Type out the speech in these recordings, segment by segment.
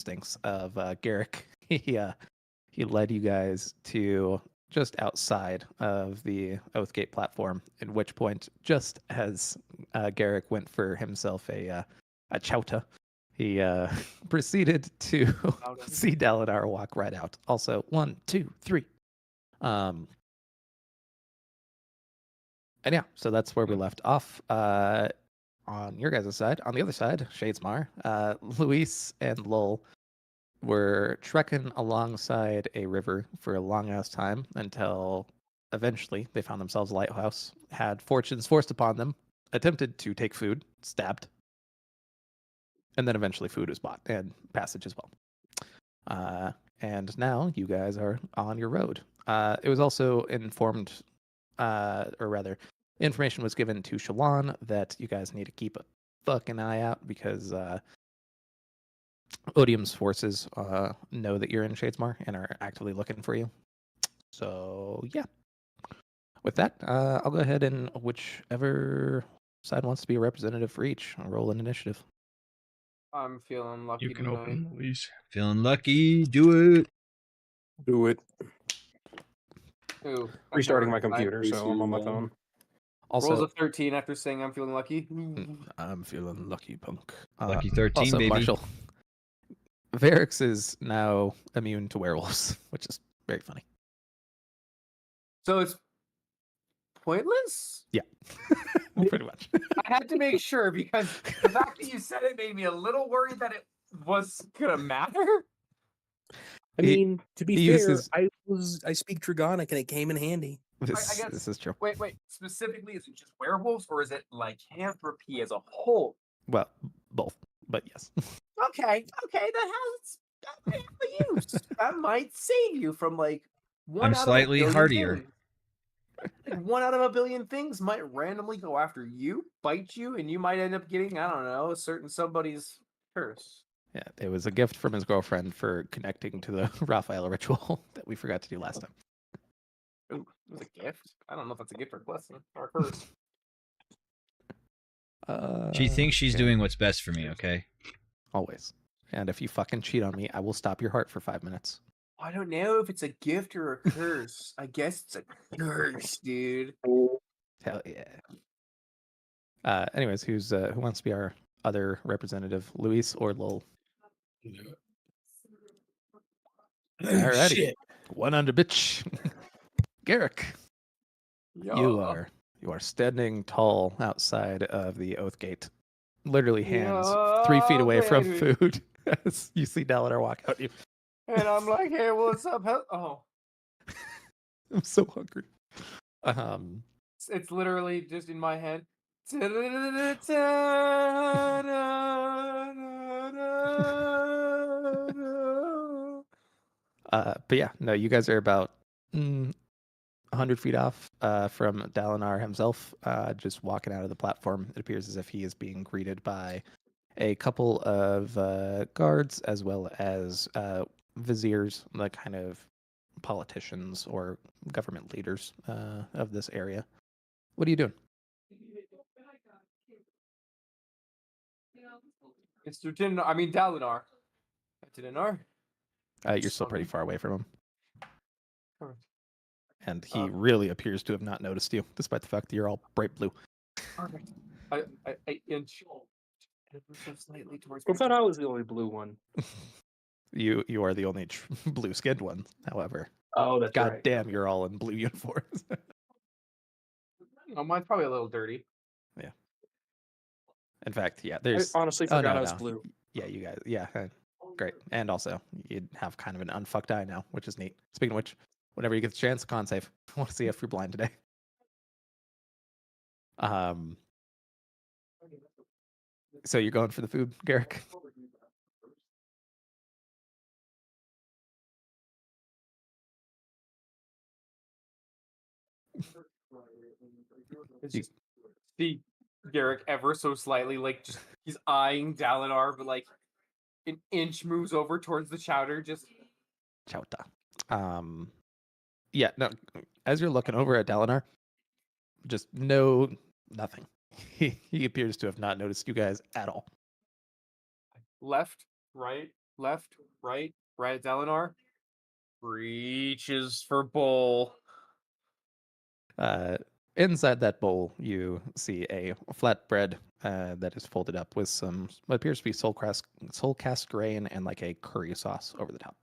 instincts of Garrick. He led you guys to just outside of the Oathgate platform. At which point, just as Garrick went for himself a chowta, he proceeded to see Dalinar walk right out. Also, 1, 2, 3. And yeah, so that's where we left off. On your guys' side, on the other side, Shadesmar, Luis and Lowell were trekking alongside a river for a long ass time until eventually they found themselves a lighthouse, had fortunes forced upon them, attempted to take food, stabbed, and then eventually food was bought and passage as well. And now you guys are on your road. It was also informed, or rather, information was given to Shalon that you guys need to keep a fucking eye out because Odium's forces know that you're in Shadesmar and are actively looking for you. So yeah. With that, I'll go ahead and whichever side wants to be a representative for each, I'll roll an initiative. I'm feeling lucky. You can tonight. open, Luis. Feeling lucky. Do it. Do it. Ooh, Restarting my computer, so I'm on my phone. Rolls Also, a 13 after saying I'm feeling lucky. I'm feeling lucky, punk. Lucky 13, also, baby. Marshall, Varix is now immune to werewolves, which is very funny. So it's pointless? Yeah, pretty much. I had to make sure because the fact that you said it made me a little worried that it was gonna matter. I mean, to be fair, uses- I speak Dragonic and it came in handy. This is true. Wait. Specifically, is it just werewolves or is it lycanthropy as a whole? Well, both, but yes. Okay, that has a use. That might save you from like one. I'm out of a slightly billion hardier. things. Like 1 out of a billion things might randomly go after you, bite you, and you might end up getting, I don't know, a certain somebody's curse. Yeah, it was a gift from his girlfriend for connecting to the Raphael ritual that we forgot to do last time. Ooh, it was a gift. I don't know if that's a gift or a blessing or a curse. She thinks she's okay. doing what's best for me, okay? Always. And if you fucking cheat on me, I will stop your heart for 5 minutes. I don't know if it's a gift or a curse. I guess it's a curse, dude. Hell yeah. Anyways, who wants to be our other representative, Luis or Lowell? Alrighty. Shit. 100, bitch. Garrick, Yeah. you are standing tall outside of the Oathgate, literally hands 3 feet away from baby. food as you see Dalinar walk out. And I'm like, hey, what's up? Oh, I'm so hungry. it's literally just in my head. But yeah, no, you guys are about 100 feet off from Dalinar himself, just walking out of the platform. It appears as if he is being greeted by a couple of guards as well as viziers, the kind of politicians or government leaders of this area. What are you doing? It's Dalinar. I mean Dalinar. Dalinar. You're still pretty far away from him. Perfect. And he really appears to have not noticed you, despite the fact that you're all bright blue. Perfect. I inch ever so slightly towards. I thought I was the only blue one. You are the only blue-skinned one, however. Oh, that's God right. damn, you're all in blue uniforms. Oh, mine's probably a little dirty. Yeah. In fact, yeah, I there's... honestly Oh, forgot no, I was no. blue. Yeah, you guys... Yeah, great. And also, you'd have kind of an unfucked eye now, which is neat. Speaking of which, whenever you get the chance, con save. I want to see if you're blind today. So you're going for the food, Garrick? It's just see Garrick ever so slightly, like just he's eyeing Dalinar, but like an inch moves over towards the chowder. Just Chauta. Yeah, no, as you're looking over at Dalinar, just nothing. He appears to have not noticed you guys at all. left, right, left, right at Delinar. Reaches for bowl. Inside that bowl, you see a flatbread that is folded up with some what appears to be soul cast grain and like a curry sauce over the top.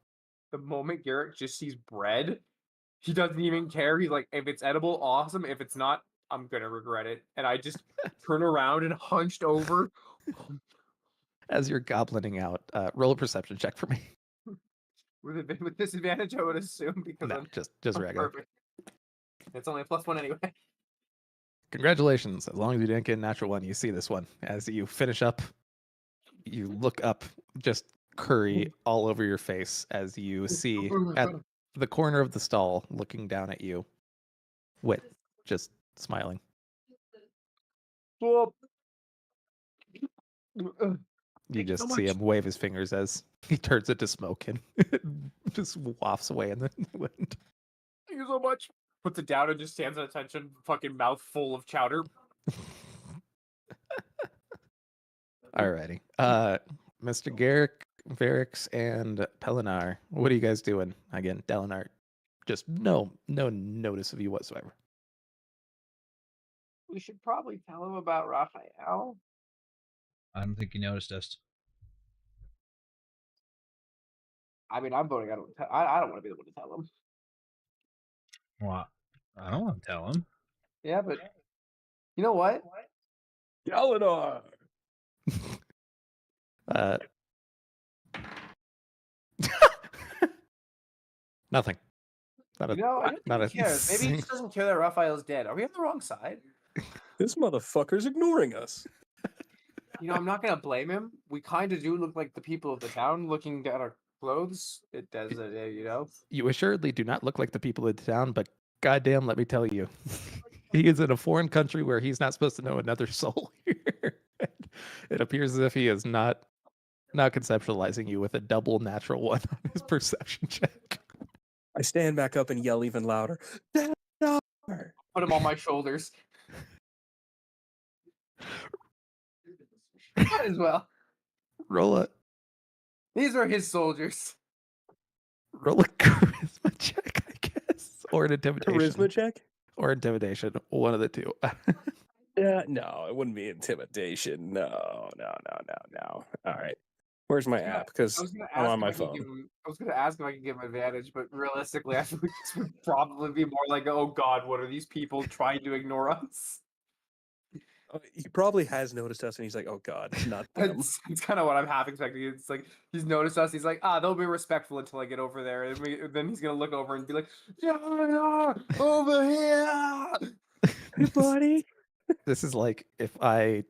The moment Garrett just sees bread, he doesn't even care. He's like, if it's edible, awesome. If it's not, I'm gonna regret it. And I just turn around and hunched over. As you're goblining out, roll a perception check for me. With disadvantage, I would assume, because No, I'm just regular. perfect. It's only a +1 anyway. Congratulations. As long as you didn't get a natural one, you see this one. As you finish up, you look up, just curry all over your face as you see at the corner of the stall, looking down at you, Wit, just smiling. Well, You Thank you so just see much. him wave his fingers as he turns it to smoke and just wafts away in the wind. thank you so much. Puts it down and just stands at attention, fucking mouth full of chowder. Alrighty. Mr. Garrick, Varix, and Pelinar, what are you guys doing? Again, Delinar, just no notice of you whatsoever. We should probably tell him about Raphael. I don't think he noticed us. I mean, I'm voting. I don't want to be the one to tell him. Well, I don't want to tell him. Yeah, but you know what? Dalinar! Nothing. Not You know, I don't not think he cares. Maybe he just doesn't care that Raphael's dead. Are we on the wrong side? This motherfucker's ignoring us. You know, I'm not gonna blame him. We kind of do look like the people of the town looking at our clothes. It does, you know. You assuredly do not look like the people of the town, but goddamn, let me tell you, he is in a foreign country where he's not supposed to know another soul here. It appears as if he is not conceptualizing you with a double natural one on his perception check. I stand back up and yell even louder. Dalinar! Put him on my shoulders. Might as well. Roll a These are his soldiers. charisma check, I guess, or an intimidation. Charisma check? Or intimidation, one of the two. Yeah, no, it wouldn't be intimidation. No. All right. Where's my Yeah, app? Because I was gonna I'm ask on if my I could give phone. him. I was gonna ask if I could give him advantage, but realistically, I feel like this would probably be more like, "Oh God, what are these people trying to ignore us?" He probably has noticed us and he's like, oh God, not them. It's kind of what I'm half expecting. It's like he's noticed us. He's like, they'll be respectful until I get over there, and then he's gonna look over and be like, "Yeah, over here." Hey, buddy. This is like if I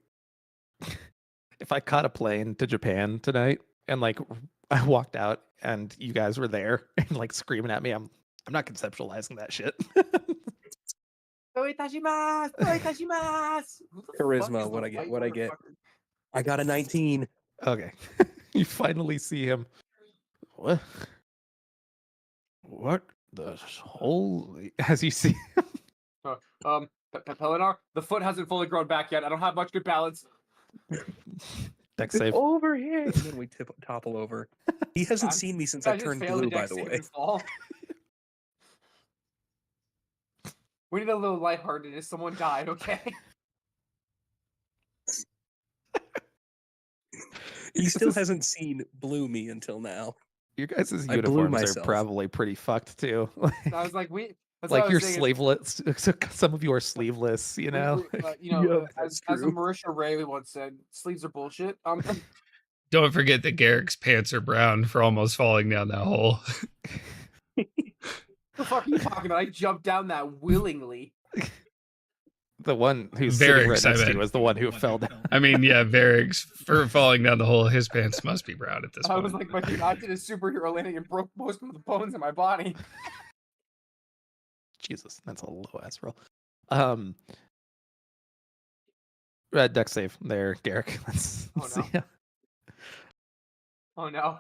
caught a plane to Japan tonight and like I walked out and you guys were there and like screaming at me. I'm not conceptualizing that shit. Oitashimasu! Oitashimasu! Who the fuck Charisma, is the what'd I get? white What'd I get? motherfucker? I got a 19. Okay. You finally see him. What? What the holy? As you see Pelinar, the foot hasn't fully grown back yet. I don't have much good balance. deck save. Over here. And then we topple over. He hasn't I'm- seen me since I I just turned failed blue, the by dex the save way. and fall. We need a little lightheartedness. Someone died, okay? He still hasn't seen blue me until now. Your guys' I blew uniforms are myself. probably pretty fucked too. I was like, that's what Like I was you're saying is sleeveless. Some of you are sleeveless. You know. Yeah, as that's a true. Marisha Ray once said, sleeves are bullshit. Don't forget that Garrick's pants are brown for almost falling down that hole. The fuck are you talking about? I jumped down that willingly. The one who's sitting right Varix, I next to you meant. was the one who fell down. I mean, yeah, Varix, for falling down the hole, his pants must be brown at this I point. was like, I did a superhero landing and broke most of the bones in my body. Jesus, that's a low ass roll. Deck save there, Garrick. Let's Oh, see. no. Oh no.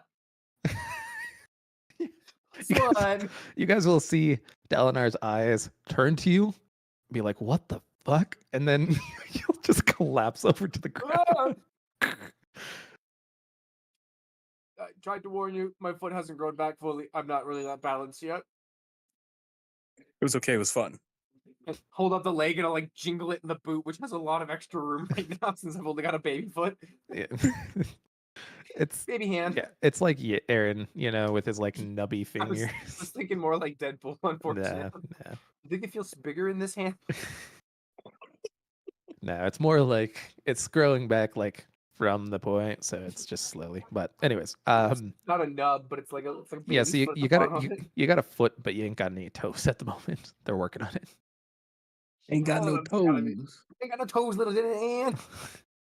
You guys, Son. you guys will see Dalinar's eyes turn to you, be like, "What the fuck?" And then you'll just collapse over to the ground. Ah! tried to warn you. My foot hasn't grown back fully. I'm not really that balanced yet. It was okay. It was fun. And hold up the leg and I'll like jingle it in the boot, which has a lot of extra room right now since I've only got a baby foot. Yeah. It's Baby hand. yeah, it's like Aaron, with his like nubby I was fingers. thinking more like Deadpool, unfortunately. Nah. You think it feels bigger in this hand? No, it's more like it's growing back like from the point, so it's just slowly. But anyways, It's not a nub, but it's like a yeah. baby So you, foot at you the got bottom of it. you got a foot, but you ain't got any toes at the moment. They're working on it. Ain't got no toes. Ain't got no toes, little hand.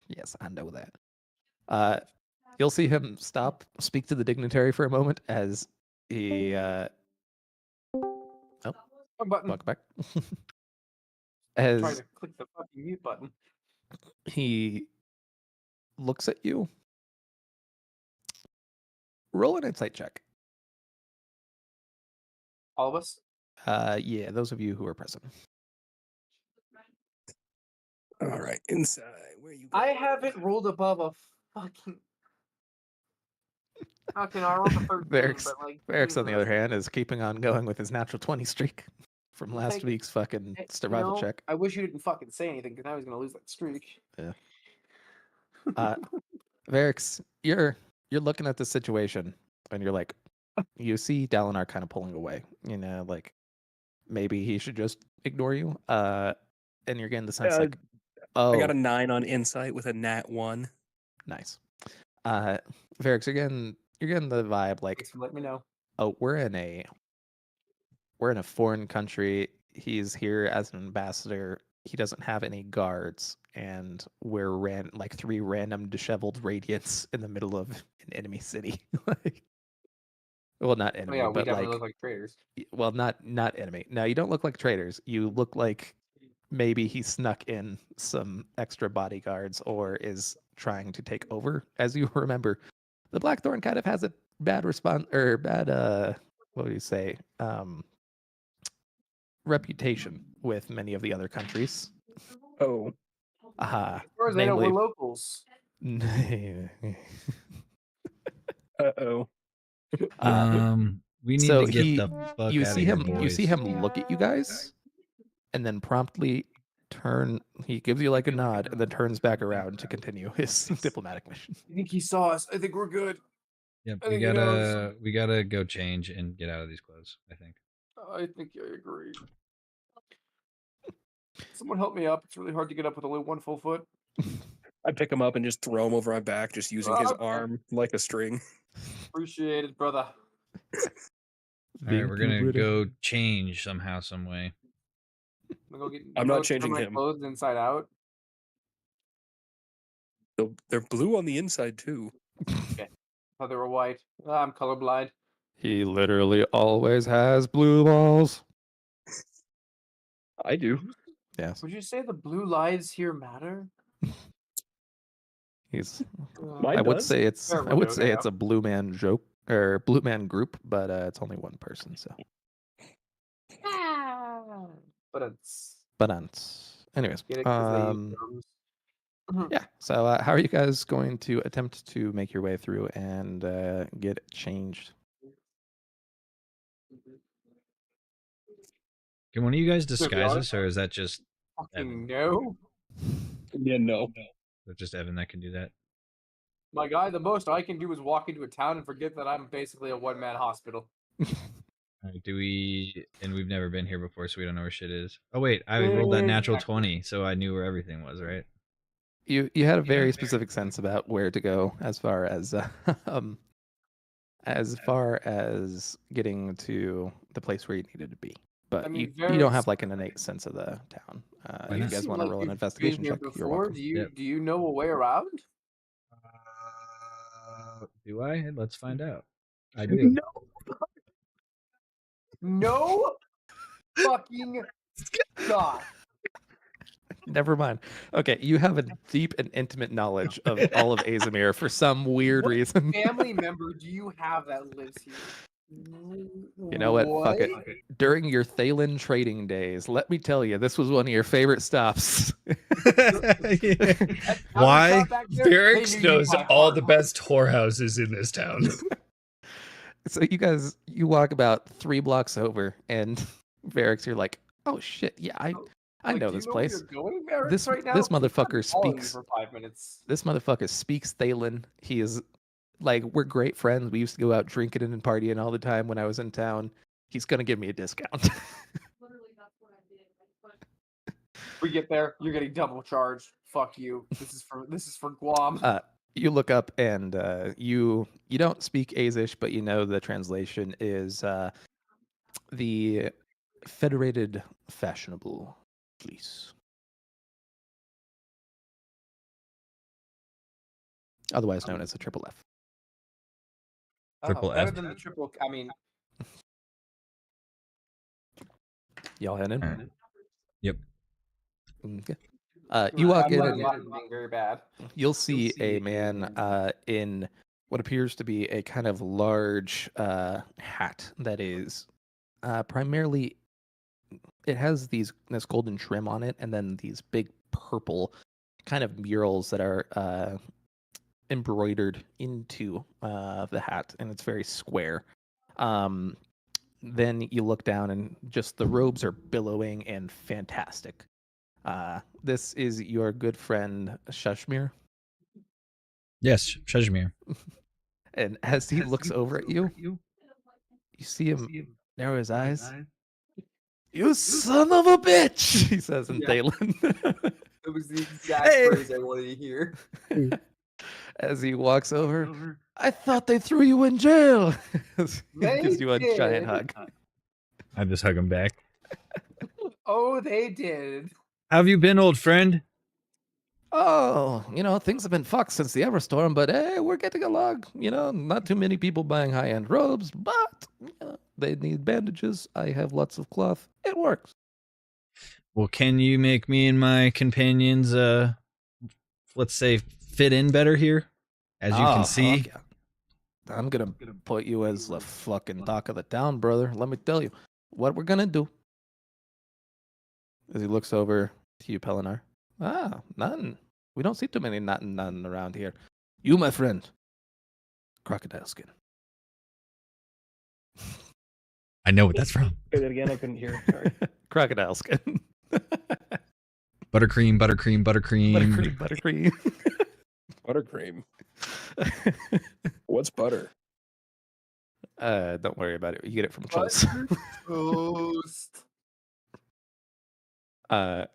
Yes, I know that. You'll see him stop, speak to the dignitary for a moment as he Button. walk back. Trying As to click the fucking mute button. he looks at you, roll an insight check. All of us? Yeah, those of you who are present. All right, inside. Where you? I going? haven't rolled above a fucking. Okay, no, I rolled a 13, Varix, but like. Varix, on the other Jesus. hand, is keeping on going with his natural 20 streak from last Thank- week's fucking Hey, survival check. I wish you didn't fucking say anything because I was gonna lose that streak. Varix, you're looking at the situation and you're like, you see Dalinar kind of pulling away. Like maybe he should just ignore you. And you're getting the sense like, oh, I got a 9 on insight with a nat 1. nice. Varix, you're getting the vibe like, Thanks for letting me know. oh, we're in a foreign country. He's here as an ambassador. He doesn't have any guards, and we're like 3 random disheveled radiants in the middle of an enemy city. Well, not Oh enemy, yeah, we but definitely like, look like traitors. well, not enemy. No, you don't look like traitors. You look like maybe he snuck in some extra bodyguards or is trying to take over. As you remember, the Blackthorn kind of has a bad response or bad what do you say? Reputation with many of the other countries. Oh, As far as I know, we're Namely, locals. uh-oh. We need so to get he- the fuck you out see of here, him boys. you see him look at you guys and then promptly turn. He gives you like a nod and then turns back around to continue his diplomatic mission. I think he saw us. I think we're good. Yep, I we think he knows. gotta go change and get out of these clothes, I think. I think I agree. Someone help me up. It's really hard to get up with only one full foot. I pick him up and just throw him over my back, just using his Okay. arm like a string. Appreciate it, brother. All right, we're gonna go change somehow, some way. I'm not changing my him. clothes inside out. They're blue on the inside too. Oh, they were white. I'm colorblind. He literally always has blue balls. I do. Yes, Would you say the blue lives here matter? he's. Mine I would does. say it's. Fair I would window, say yeah. it's a blue man joke or blue man group, but it's only one person. So, But it's anyways, get it 'cause they use drums. yeah. So, how are you guys going to attempt to make your way through and get changed? Can one of you guys be disguise honest, us, or is that just Fucking no. Yeah, no. just Evan that can do that? My guy, the most I can do is walk into a town and forget that I'm basically a one-man hospital. All right, and we've never been here before, so we don't know where shit is. Oh wait, I rolled that natural Exactly. 20, so I knew where everything was, right? You had a very specific sense about where to go as far as getting to the place where you needed to be. But I mean, you don't have like an innate sense of the town. Why If you not? guys seem want to like roll an you've investigation been here check, you're before. welcome. Do you know a way around? Do I? Let's find out. I do. No. No fucking God. Never mind. Okay, you have a deep and intimate knowledge of all of Azamir for some weird What reason. family member do you have that lives here? You know what? Fuck it. During your Thalen trading days, let me tell you, this was one of your favorite stops. Why? Varix knows all the best whorehouses in this town. So you walk about 3 blocks over, and Varix, you're like, oh shit, yeah, I Like, know do you this know where place. you're going, Varix, This right now? this 'Cause I've been motherfucker following you speaks. for 5 minutes. This motherfucker speaks Thalen. He is like, we're great friends. We used to go out drinking and partying all the time when I was in town. He's gonna give me a discount. We get there, you're getting double charged. Fuck you. This is for Guam. You look up and you don't speak Azish, but you know the translation is the Federated Fashionable Police, otherwise known as the Triple F. Triple Better F. than the triple. I mean, Y'all head in? All right. Yep. Okay. You walk in and being very bad. you'll see a man in what appears to be a kind of large hat that is primarily, it has this golden trim on it, and then these big purple kind of murals that are embroidered into the hat, and it's very square. Then you look down, and just the robes are billowing and fantastic. This is your good friend Shushmir, Yes, Shajmir. and as he looks over at you, you see him narrow his eyes. You son of a bitch, he says in Yeah. Thalen. It was the exact phrase I wanted to hear. As he walks over, I thought they threw you in jail. He They gives you a did. giant hug. I just hug him back. Oh, they did. How have you been, old friend? Oh, things have been fucked since the Everstorm, but hey, we're getting along. Not too many people buying high-end robes, but they need bandages. I have lots of cloth. It works. Well, can you make me and my companions, let's say, fit in better here? As you can see. Fuck yeah. I'm gonna put you as the fucking talk of the town, brother. Let me tell you what we're gonna do. As he looks over to you, Pelinar. Nothing. We don't see too many nothing around here. You, my friend, crocodile skin. I know what that's from. Say that again. I couldn't hear. Sorry. Crocodile skin. Buttercream, buttercream, buttercream. Buttercream. Buttercream. What's butter? Don't worry about it. You get it from Chills. Toast. No.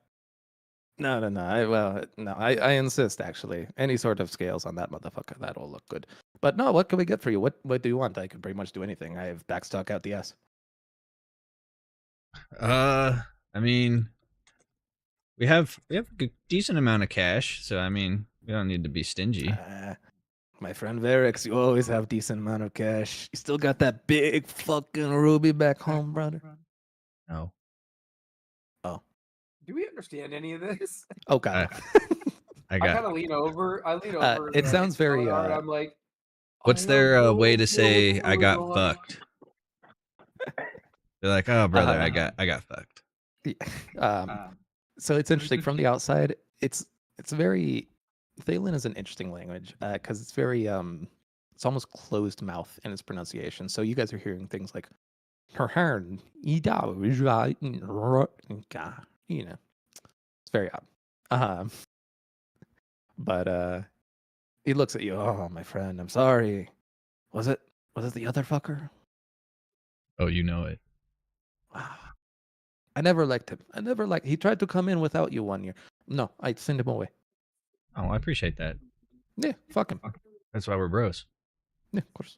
I insist. Actually, any sort of scales on that motherfucker, that'll look good. But no, what can we get for you? What do you want? I can pretty much do anything. I have backstock out the ass. I mean, we have a decent amount of cash, so I mean, we don't need to be stingy. My friend Varix, you always have decent amount of cash. You still got that big fucking ruby back home, brother. No. Oh. Do we understand any of this? Oh god. I I got. kind of lean over. It sounds very. I'm like, What's I their don't way know to say I got what's fucked? They're like, oh brother, Uh-huh. I got fucked. So it's interesting from the outside. It's very. Thalen is an interesting language because it's very it's almost closed mouth in its pronunciation. So you guys are hearing things like it's very odd. But he looks at you. Oh, my friend, I'm sorry. Was it the other fucker? Oh, you know it. I never liked him. He tried to come in without you one year. No, I sent him away. Oh, I appreciate that. Yeah, fuck him. That's why we're bros. Yeah, of course.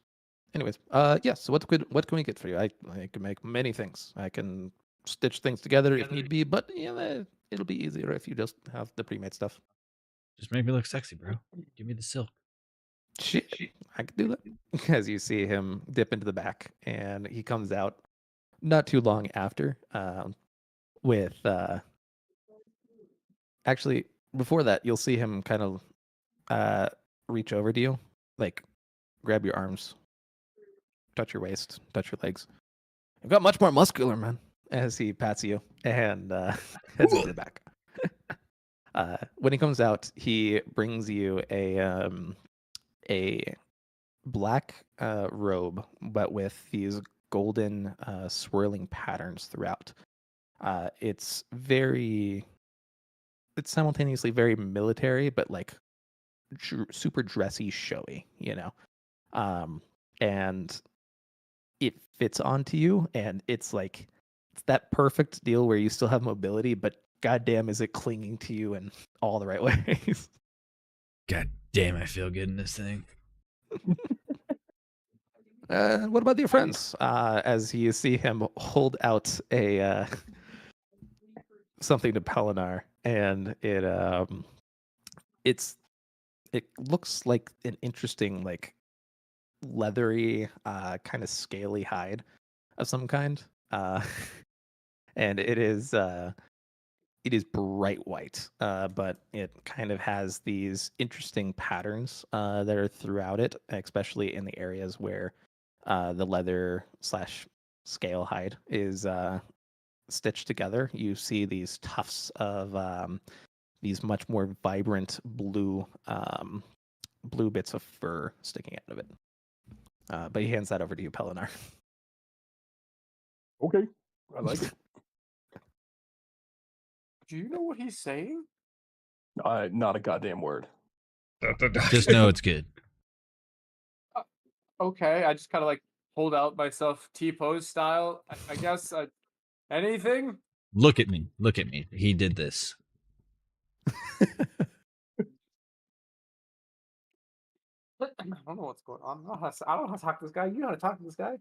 Anyways, yes. So what can we get for you? I can make many things. I can stitch things together if need be, but it'll be easier if you just have the pre-made stuff. Just make me look sexy, bro. Give me the silk. Shit, I can do that. As you see him dip into the back, and he comes out not too long after, with actually before that, you'll see him kind of reach over to you, like grab your arms, touch your waist, touch your legs. You've got much more muscular, man. As he pats you and heads into the back. When he comes out, he brings you a black robe, but with these golden swirling patterns throughout. It's simultaneously very military, but like super dressy, showy, and it fits onto you, and it's that perfect deal where you still have mobility, but goddamn, is it clinging to you in all the right ways. God damn, I feel good in this thing. What about your friends? As you see him hold out a something to Pelinar, and it looks like an interesting, like leathery, kind of scaly hide of some kind, and it is bright white, but it kind of has these interesting patterns that are throughout it, especially in the areas where the leather slash scale hide is stitched together. You see these tufts of these much more vibrant blue bits of fur sticking out of it. But he hands that over to you, Pelinar. Okay, I like it. Do you know what he's saying? Not a goddamn word. Just know it's good. Okay, I just kind of like hold out myself T-pose style. I guess anything. Look at me. Look at me. He did this. I don't know what's going on. I don't know how to talk to this guy. You know how to talk to this guy.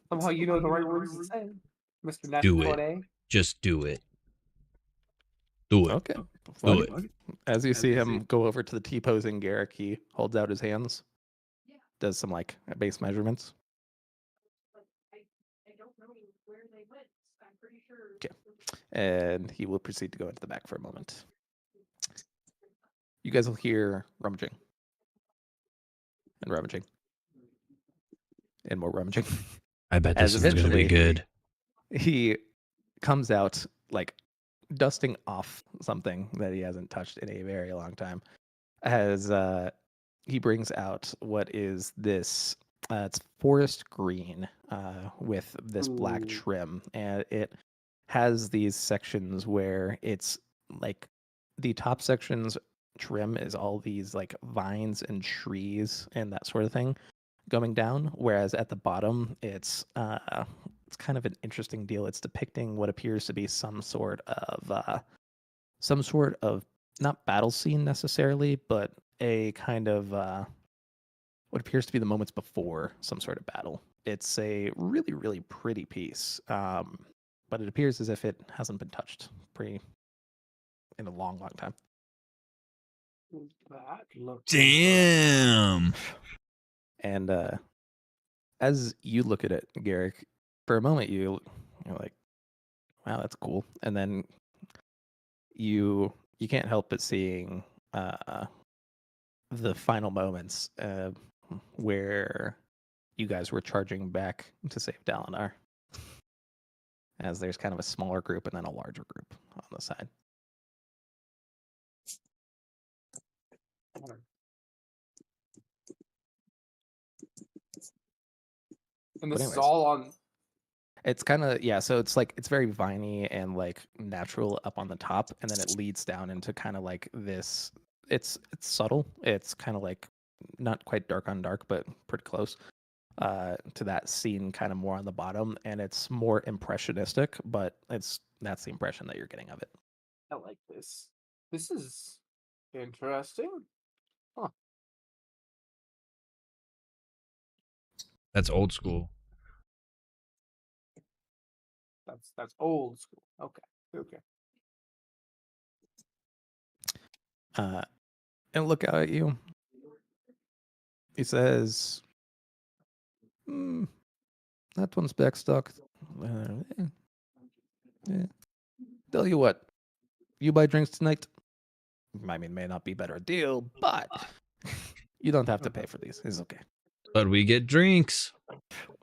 Somehow you know the right words to say, Mr. Do it. Natone. Just do it. Do it. Okay. Do Funny. it. As you see him go over to the T-posing Garrick, he holds out his hands, does some like base measurements. Okay. And he will proceed to go into the back for a moment. You guys will hear rummaging. And rummaging. And more rummaging. I bet As this is going to be eventually- good. He comes out like dusting off something that he hasn't touched in a very long time. As he brings out what is this, it's forest green with this black Ooh. trim, and it has these sections where it's like the top sections trim is all these like vines and trees and that sort of thing going down, whereas at the bottom it's kind of an interesting deal. It's depicting what appears to be some sort of not battle scene necessarily, but a kind of what appears to be the moments before some sort of battle. It's a really, really pretty piece, but it appears as if it hasn't been touched in a long, long time. That looks Damn. And as you look at it, Garrick, for a moment you're like, "Wow, that's cool," and then you can't help but seeing the final moments where you guys were charging back to save Dalinar, as there's kind of a smaller group and then a larger group on the side. And But this is anyways. all on. It's kind of, yeah, so it's like, it's very viney and like natural up on the top, and then it leads down into kind of like this, it's subtle. It's kind of like not quite dark on dark, but pretty close to that scene kind of more on the bottom, and it's more impressionistic, but that's the impression that you're getting of it. I like this. This is interesting. That's old school. That's old school. Okay. And look out at you. He says, that one's backstock. Yeah. Tell you what, you buy drinks tonight. I mean, may not be better a deal, but you don't have to pay for these. It's okay. But we get drinks.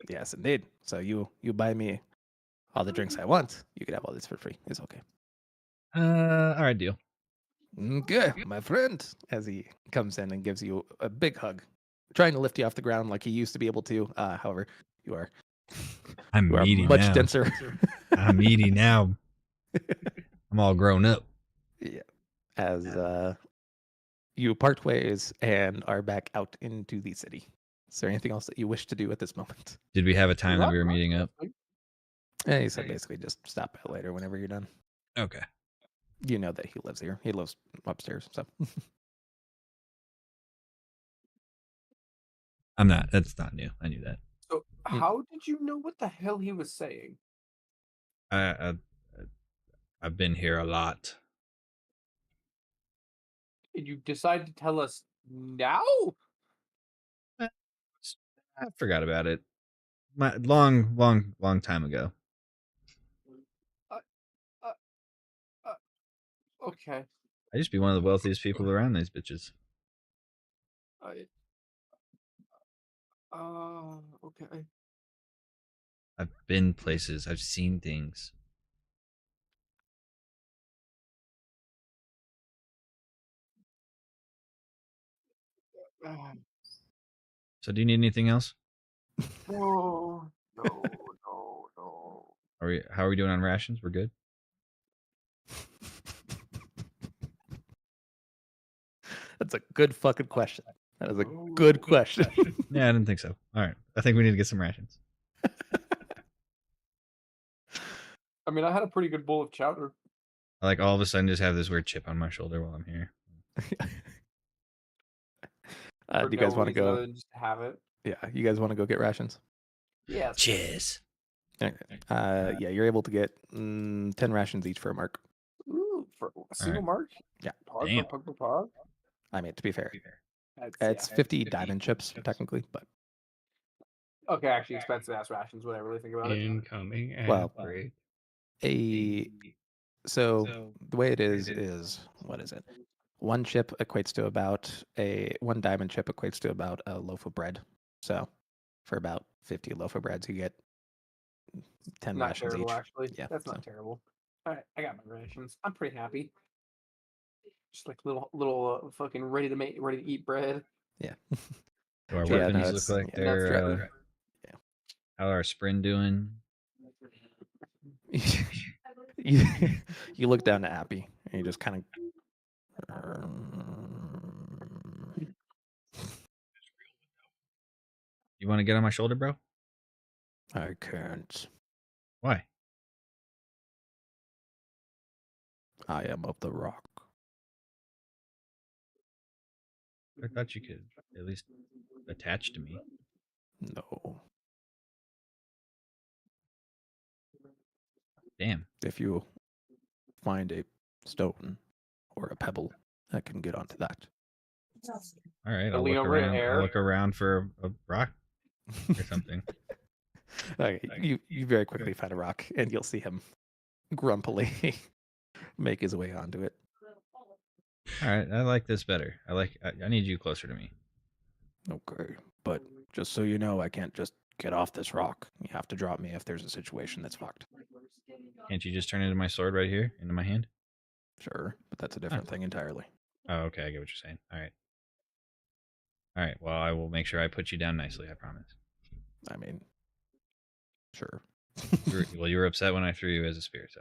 Yes, indeed. So you buy me all the drinks I want. You can have all this for free. It's okay. All right, deal. Okay, my friend. As he comes in and gives you a big hug. trying to lift you off the ground like he used to be able to. However, you are I'm you are meaty much now. denser. I'm meaty now. I'm all grown up. Yeah. As you part ways and are back out into the city. Is there anything else that you wish to do at this moment? Did we have a time that we were meeting up? Yeah, he said basically just stop by later whenever you're done. Okay. You know that he lives here. He lives upstairs, so I'm not. That's not new. I knew that. So how did you know what the hell he was saying? I've been here a lot. Did you decide to tell us now? I forgot about it. Long time ago. Okay. I used to be one of the wealthiest people around these bitches. Okay. I've been places. I've seen things. So do you need anything else? No. How are we doing on rations? We're good? that's a good fucking question. That is a good question. Yeah, I didn't think so. All right. I think we need to get some rations. I mean, I had a pretty good bowl of chowder. I like all of a sudden just have this weird chip on my shoulder while I'm here. Do you guys want to go? Other than just have it. Yeah, you guys want to go get rations? Yes. Cheers. Okay. Yeah, you're able to get 10 rations each for a mark. Ooh, for a single right. mark? Yeah. Pog, Damn. pog. I mean, to be fair, That's, it's 50 diamond chips technically, but okay, actually expensive ass rations when I really think about it. Incoming ad Well, break. so the way it is what is it? One chip equates to about one diamond chip equates to about a loaf of bread. So for about 50 loaf of breads, you get 10 Not rations terrible, each. actually. Yeah, That's not so. terrible. All right, I got my rations. I'm pretty happy. Just like little fucking ready to eat bread. Yeah. Do our Yeah, no, weapons it's- look like yeah, that's they're how are our sprint doing? you look down to Appy and you just kind of You want to get on my shoulder, bro? I can't. Why? I am of the rock. I thought you could at least attach to me. No. Damn. If you find a stone or a pebble, I can get onto that. All right, The I'll look Leo around. Ray I'll Air. look around for a rock or something. Okay, you very quickly find a rock and you'll see him grumpily make his way onto it. All right, I like this better. I need you closer to me. Okay, but just so you know, I can't just get off this rock. You have to drop me if there's a situation that's fucked. Can't you just turn into my sword right here, into my hand? Sure, but that's a different thing entirely. Oh, okay, I get what you're saying. All right. All right, well, I will make sure I put you down nicely, I promise. I mean, sure. You were upset when I threw you as a spear, so.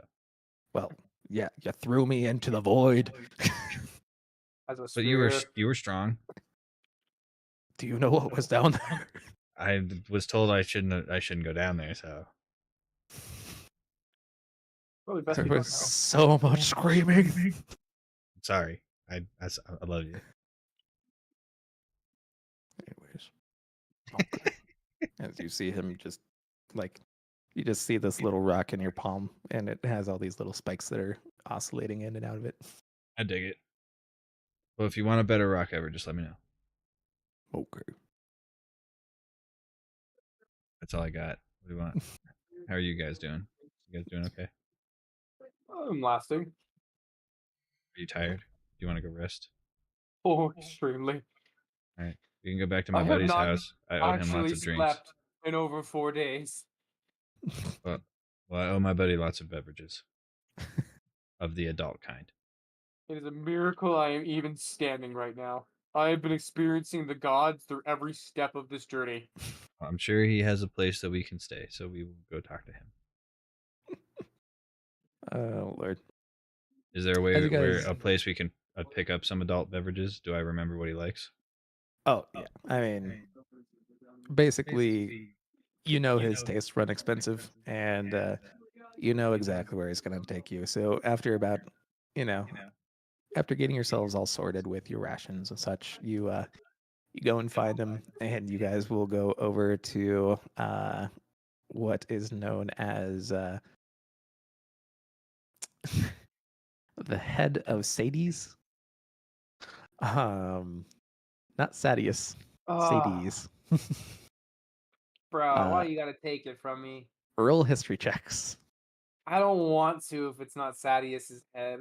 Well, yeah, you threw me into the void. As a But spear. you were strong. Do you know what was down there? I was told I shouldn't go down there, so. Probably best There we don't was know. so much screaming. Sorry. I love you. Anyways, okay. As you see him just like you just see this little rock in your palm and it has all these little spikes that are oscillating in and out of it. I dig it. Well, if you want a better rock ever, just let me know. Okay. That's all I got. What do you want? How are you guys doing? You guys doing okay? I'm lasting. Are you tired? Do you want to go rest? Oh, extremely. All right. You can go back to my I have buddy's not house. I owe him Actually lots of drinks. slept in over 4 days. Well, I owe my buddy lots of beverages of the adult kind. It is a miracle I am even standing right now. I have been experiencing the gods through every step of this journey. I'm sure he has a place that we can stay, so we will go talk to him. Oh Lord. Is there a As way you where guys, a place we can pick up some adult beverages? Do I remember what he likes? oh yeah, I mean, basically, you know his tastes run expensive, and you know exactly where he's going to take you. So after about, you know, after getting yourselves all sorted with your rations and such, you go and find him, and you guys will go over to what is known as the head of Sades. Not Sadius, Ah, Sades. bro, uh, why you gotta take it from me? roll history checks. I don't want to if it's not Sadius's head.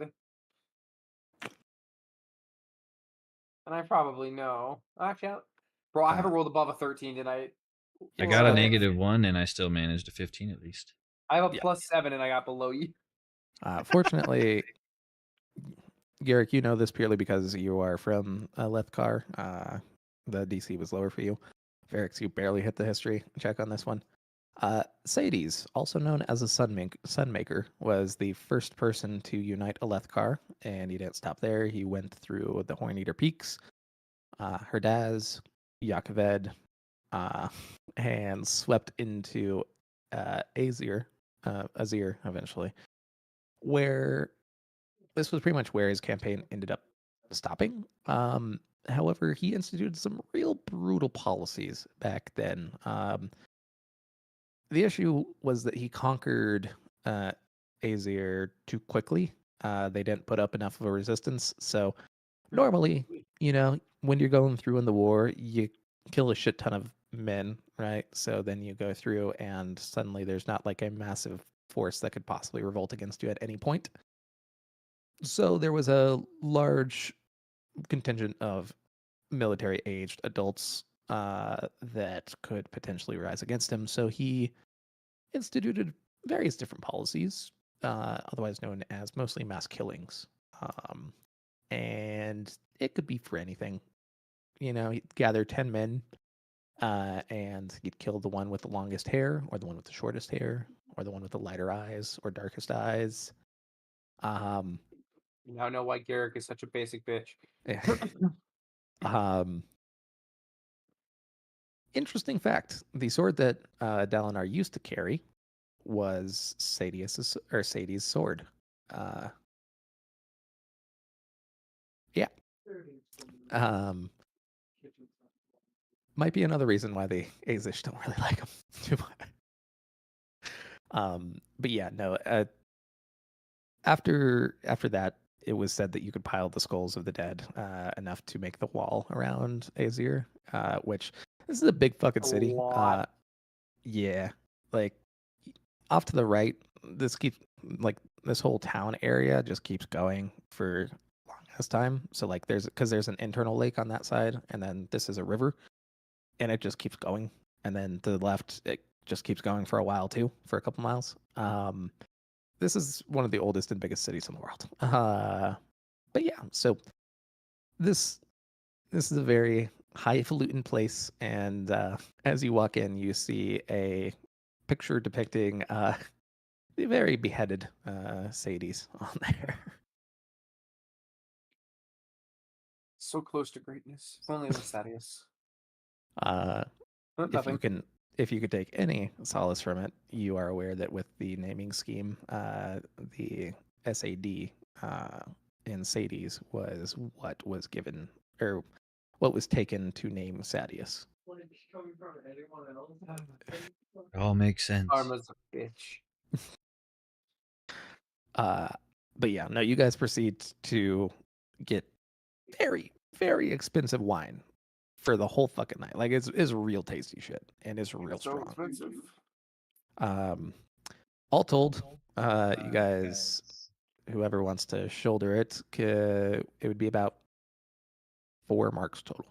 And I probably know. Actually, bro, I haven't rolled above a 13 tonight. I Yeah, got a so -1 and I still managed a 15 at least. I have a yeah. +7 and I got below you. Fortunately, Garrick, you know this purely because you are from Lethkar. The DC was lower for you. Ferrix, you barely hit the history check on this one. Sades, also known as a Sunmaker, was the first person to unite a Lethkar, and he didn't stop there. He went through the Horneater Peaks, Herdaz, Yakaved, and swept into Azir eventually, where this was pretty much where his campaign ended up stopping. However, he instituted some real brutal policies back then. The issue was that he conquered Azir too quickly. They didn't put up enough of a resistance. So normally, when you're going through in the war, you kill a shit ton of men, right? So then you go through and suddenly there's not like a massive force that could possibly revolt against you at any point. So there was a large contingent of military aged adults that could potentially rise against him. So he instituted various different policies, otherwise known as mostly mass killings. And it could be for anything. He'd gather 10 men and he'd kill the one with the longest hair, or the one with the shortest hair, or the one with the lighter eyes or darkest eyes. Um, Now I know why Garrick is such a basic bitch. um, interesting fact: the sword that Dalinar used to carry was Sadie's sword. Uh, yeah. Um, might be another reason why the Azish don't really like him too much. But yeah, no. After that, it was said that you could pile the skulls of the dead enough to make the wall around Azir, which this is a big fucking A city. lot. Yeah, like off to the right, this whole town area just keeps going for longest time. So like there's an internal lake on that side, and then this is a river, and it just keeps going. And then to the left, it just keeps going for a while too, for a couple miles. This is one of the oldest and biggest cities in the world. But yeah, so this is a very highfalutin place, and as you walk in, you see a picture depicting the very beheaded Sades on there. So close to greatness. If only it was Sadius. If Nothing. you could take any solace from it, you are aware that with the naming scheme, the SAD in Sades was what was given, or what was taken to name Sadius. It all makes sense. Karma's a bitch. But yeah, no, you guys proceed to get very, very expensive wine for the whole fucking night. Like it's real tasty shit, and it's real So strong. expensive. All told, you guys, whoever wants to shoulder it, it would be about 4 marks total.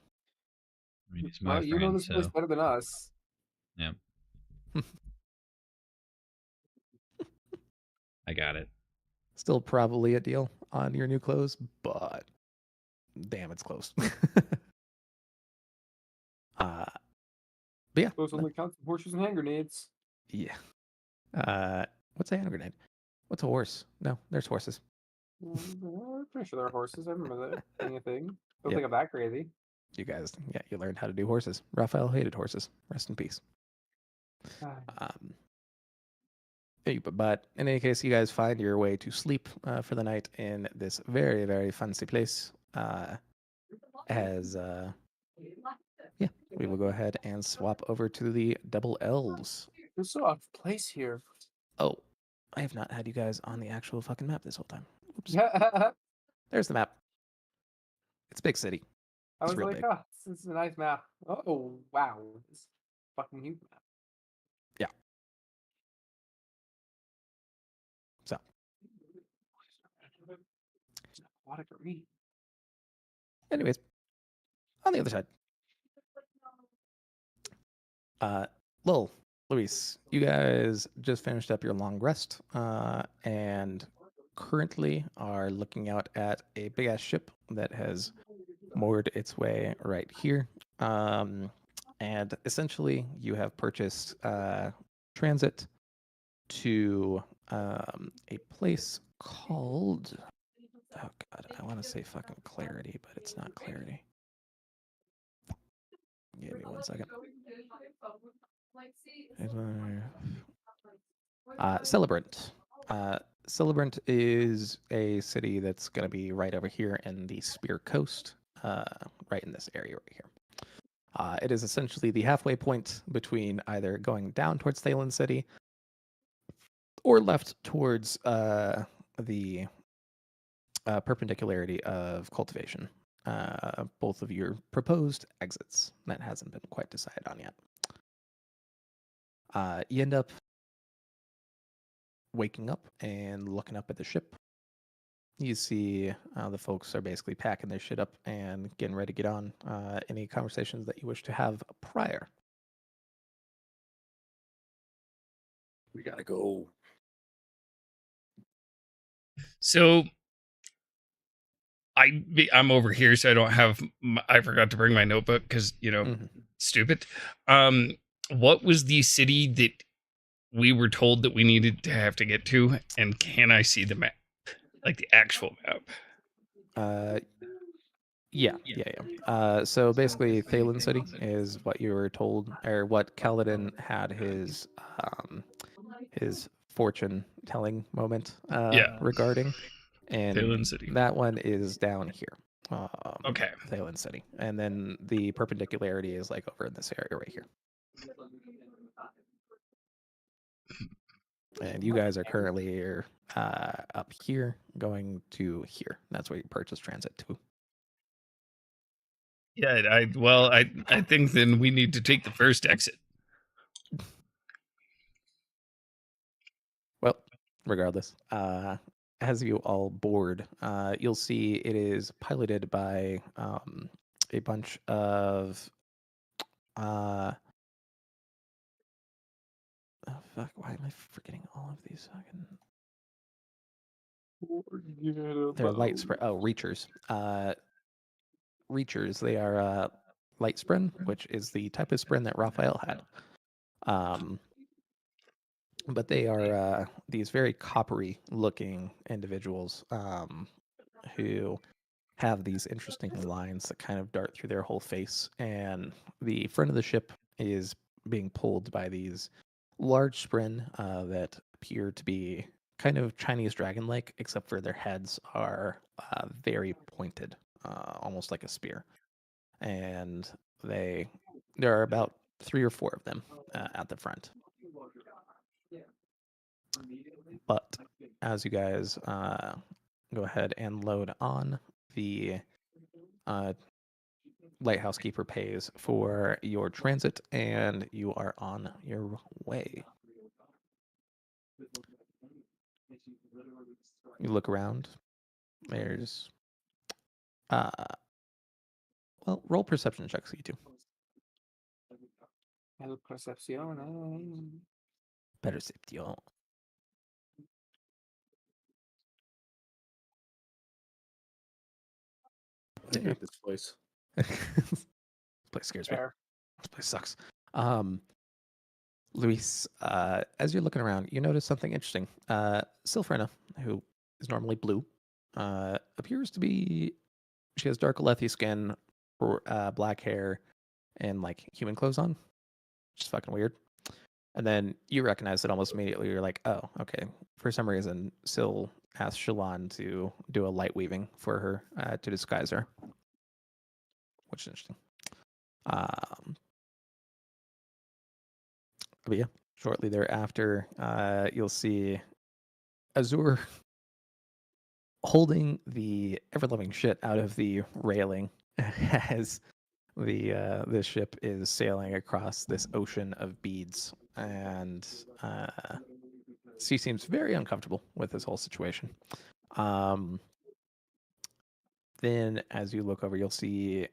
I mean, he's my Well, you know friend, this place so better than us. yeah, I got it. Still probably a deal on your new clothes, but damn, it's close. But yeah, Those only count for horseshoes and hand grenades. yeah. What's a hand grenade? What's a horse? No, there's horses. I'm pretty sure they're horses. I remember that being a thing. Don't Yep. think I'm that crazy. You guys, yeah, you learned how to do horses. Raphael hated horses. Rest in peace. Ah, But in any case, you guys find your way to sleep for the night in this very, very fancy place. Yeah, we will go ahead and swap over to the double L's. There's so out of place here. Oh, I have not had you guys on the actual fucking map this whole time. Oops. I There's the map. It's big city. It's was real like, big. oh, this is a nice map. Oh, wow. This fucking huge map. Yeah. So, Aquatic arena. anyways, on the other side, Lil, Luis, you guys just finished up your long rest, and currently are looking out at a big ass ship that has moored its way right here. And essentially, you have purchased transit to a place called. Oh God, I want to say fucking Clarity, but it's not Clarity. Give me 1 second. Celebrant. Celebrant is a city that's going to be right over here in the Spear Coast, right in this area right here. It is essentially the halfway point between either going down towards Thalen City or left towards the perpendicularity of Cultivation. Both of your proposed exits. That hasn't been quite decided on yet. You end up waking up and looking up at the ship. You see the folks are basically packing their shit up and getting ready to get on. Any conversations that you wish to have prior? We gotta go. So I'm over here, so I don't have. I forgot to bring my notebook because Mhm. stupid. What was the city that we were told that we needed to have to get to, and can I see the map, like the actual map? Yeah. So basically, Thalen City is what you were told, or what Kaladin had his fortune telling moment Yeah. regarding, and Thalen City. that one is down here. Okay. Thalen City, and then the perpendicularity is like over in this area right here. And you guys are currently up here, going to here. That's where you purchase transit to. Yeah. I think then we need to take the first exit. Well, regardless, as you all board, you'll see it is piloted by a bunch of oh, fuck, why am I forgetting all of these fucking? They're light sprint. Oh, Reachers. Reachers. They are light sprint, which is the type of sprint that Raphael had. But they are these very coppery looking individuals who have these interesting lines that kind of dart through their whole face. And the front of the ship is being pulled by these large spren that appear to be kind of Chinese dragon-like, except for their heads are very pointed, almost like a spear. And there are about 3 or 4 of them at the front. But as you guys go ahead and load on, the lighthouse keeper pays for your transit, and you are on your way. You look around. There's well, roll perception checks, you two. El Percepcione. Perception. I hate this place. This place scares me. Fair. This place sucks. Luis, as you're looking around, you notice something interesting. Sylphrena, who is normally blue, appears to be. She has dark Alethi skin, black hair, and like human clothes on, which is fucking weird. And then you recognize it almost immediately. You're like, oh, okay. For some reason, Syl asked Shallan to do a light weaving for her to disguise her, which is interesting. But yeah, shortly thereafter, you'll see Azur holding the ever-loving shit out of the railing as this ship is sailing across this ocean of beads, and she seems very uncomfortable with this whole situation. Then, as you look over, you'll see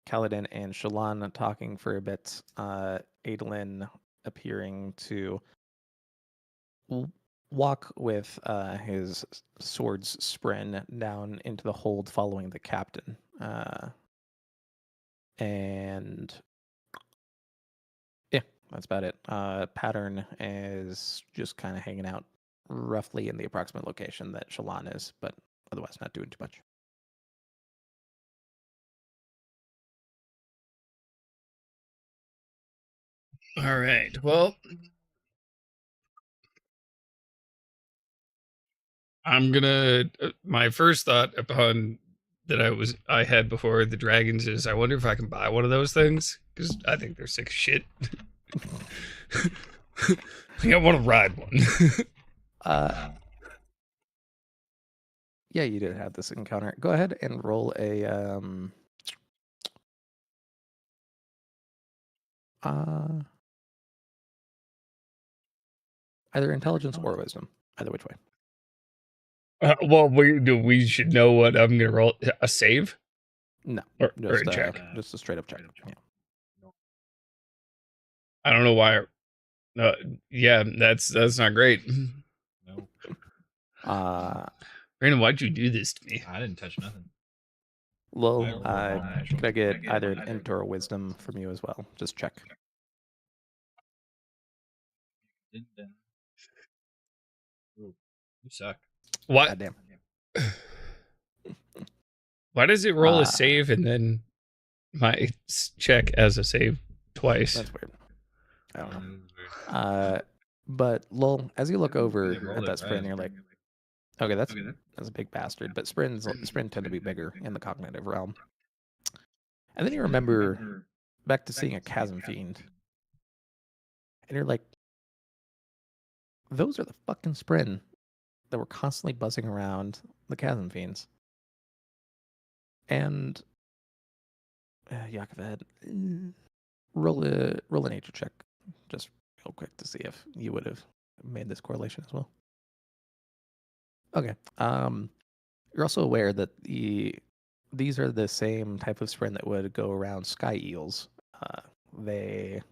Kaladin and Shallan talking for a bit. Adolin appearing to walk with his sword's spren down into the hold, following the captain. And yeah, that's about it. Pattern is just kind of hanging out roughly in the approximate location that Shallan is, but otherwise not doing too much. All right. Well, I'm gonna. My first thought upon that I had before the dragons is I wonder if I can buy one of those things because I think they're sick as shit. I want to ride one. Yeah, you did have this encounter. Go ahead and roll a either intelligence or wisdom, either which way. Well, we should know what I'm gonna roll. A save? No, Or just a check. just a straight up check. Yeah. I don't know why. Yeah, that's not great. No, Brandon, why'd you do this to me? I didn't touch nothing. Lil, I rolled one could I get either an int or a wisdom from you as well? Just check. Ooh, you suck. What? Goddamn. Why does it roll a save and then my check as a save twice? That's weird. I don't know. But Lul, as you look over at that sprint, you're like, okay, that's a big bastard. But sprint tend to be bigger in the cognitive realm. And then you remember back to seeing a chasm fiend, and you're like, those are the fucking sprint that were constantly buzzing around the chasm fiends. And Yakovad, roll a nature check, just real quick, to see if you would have made this correlation as well. Okay. You're also aware that these are the same type of sprint that would go around sky eels. They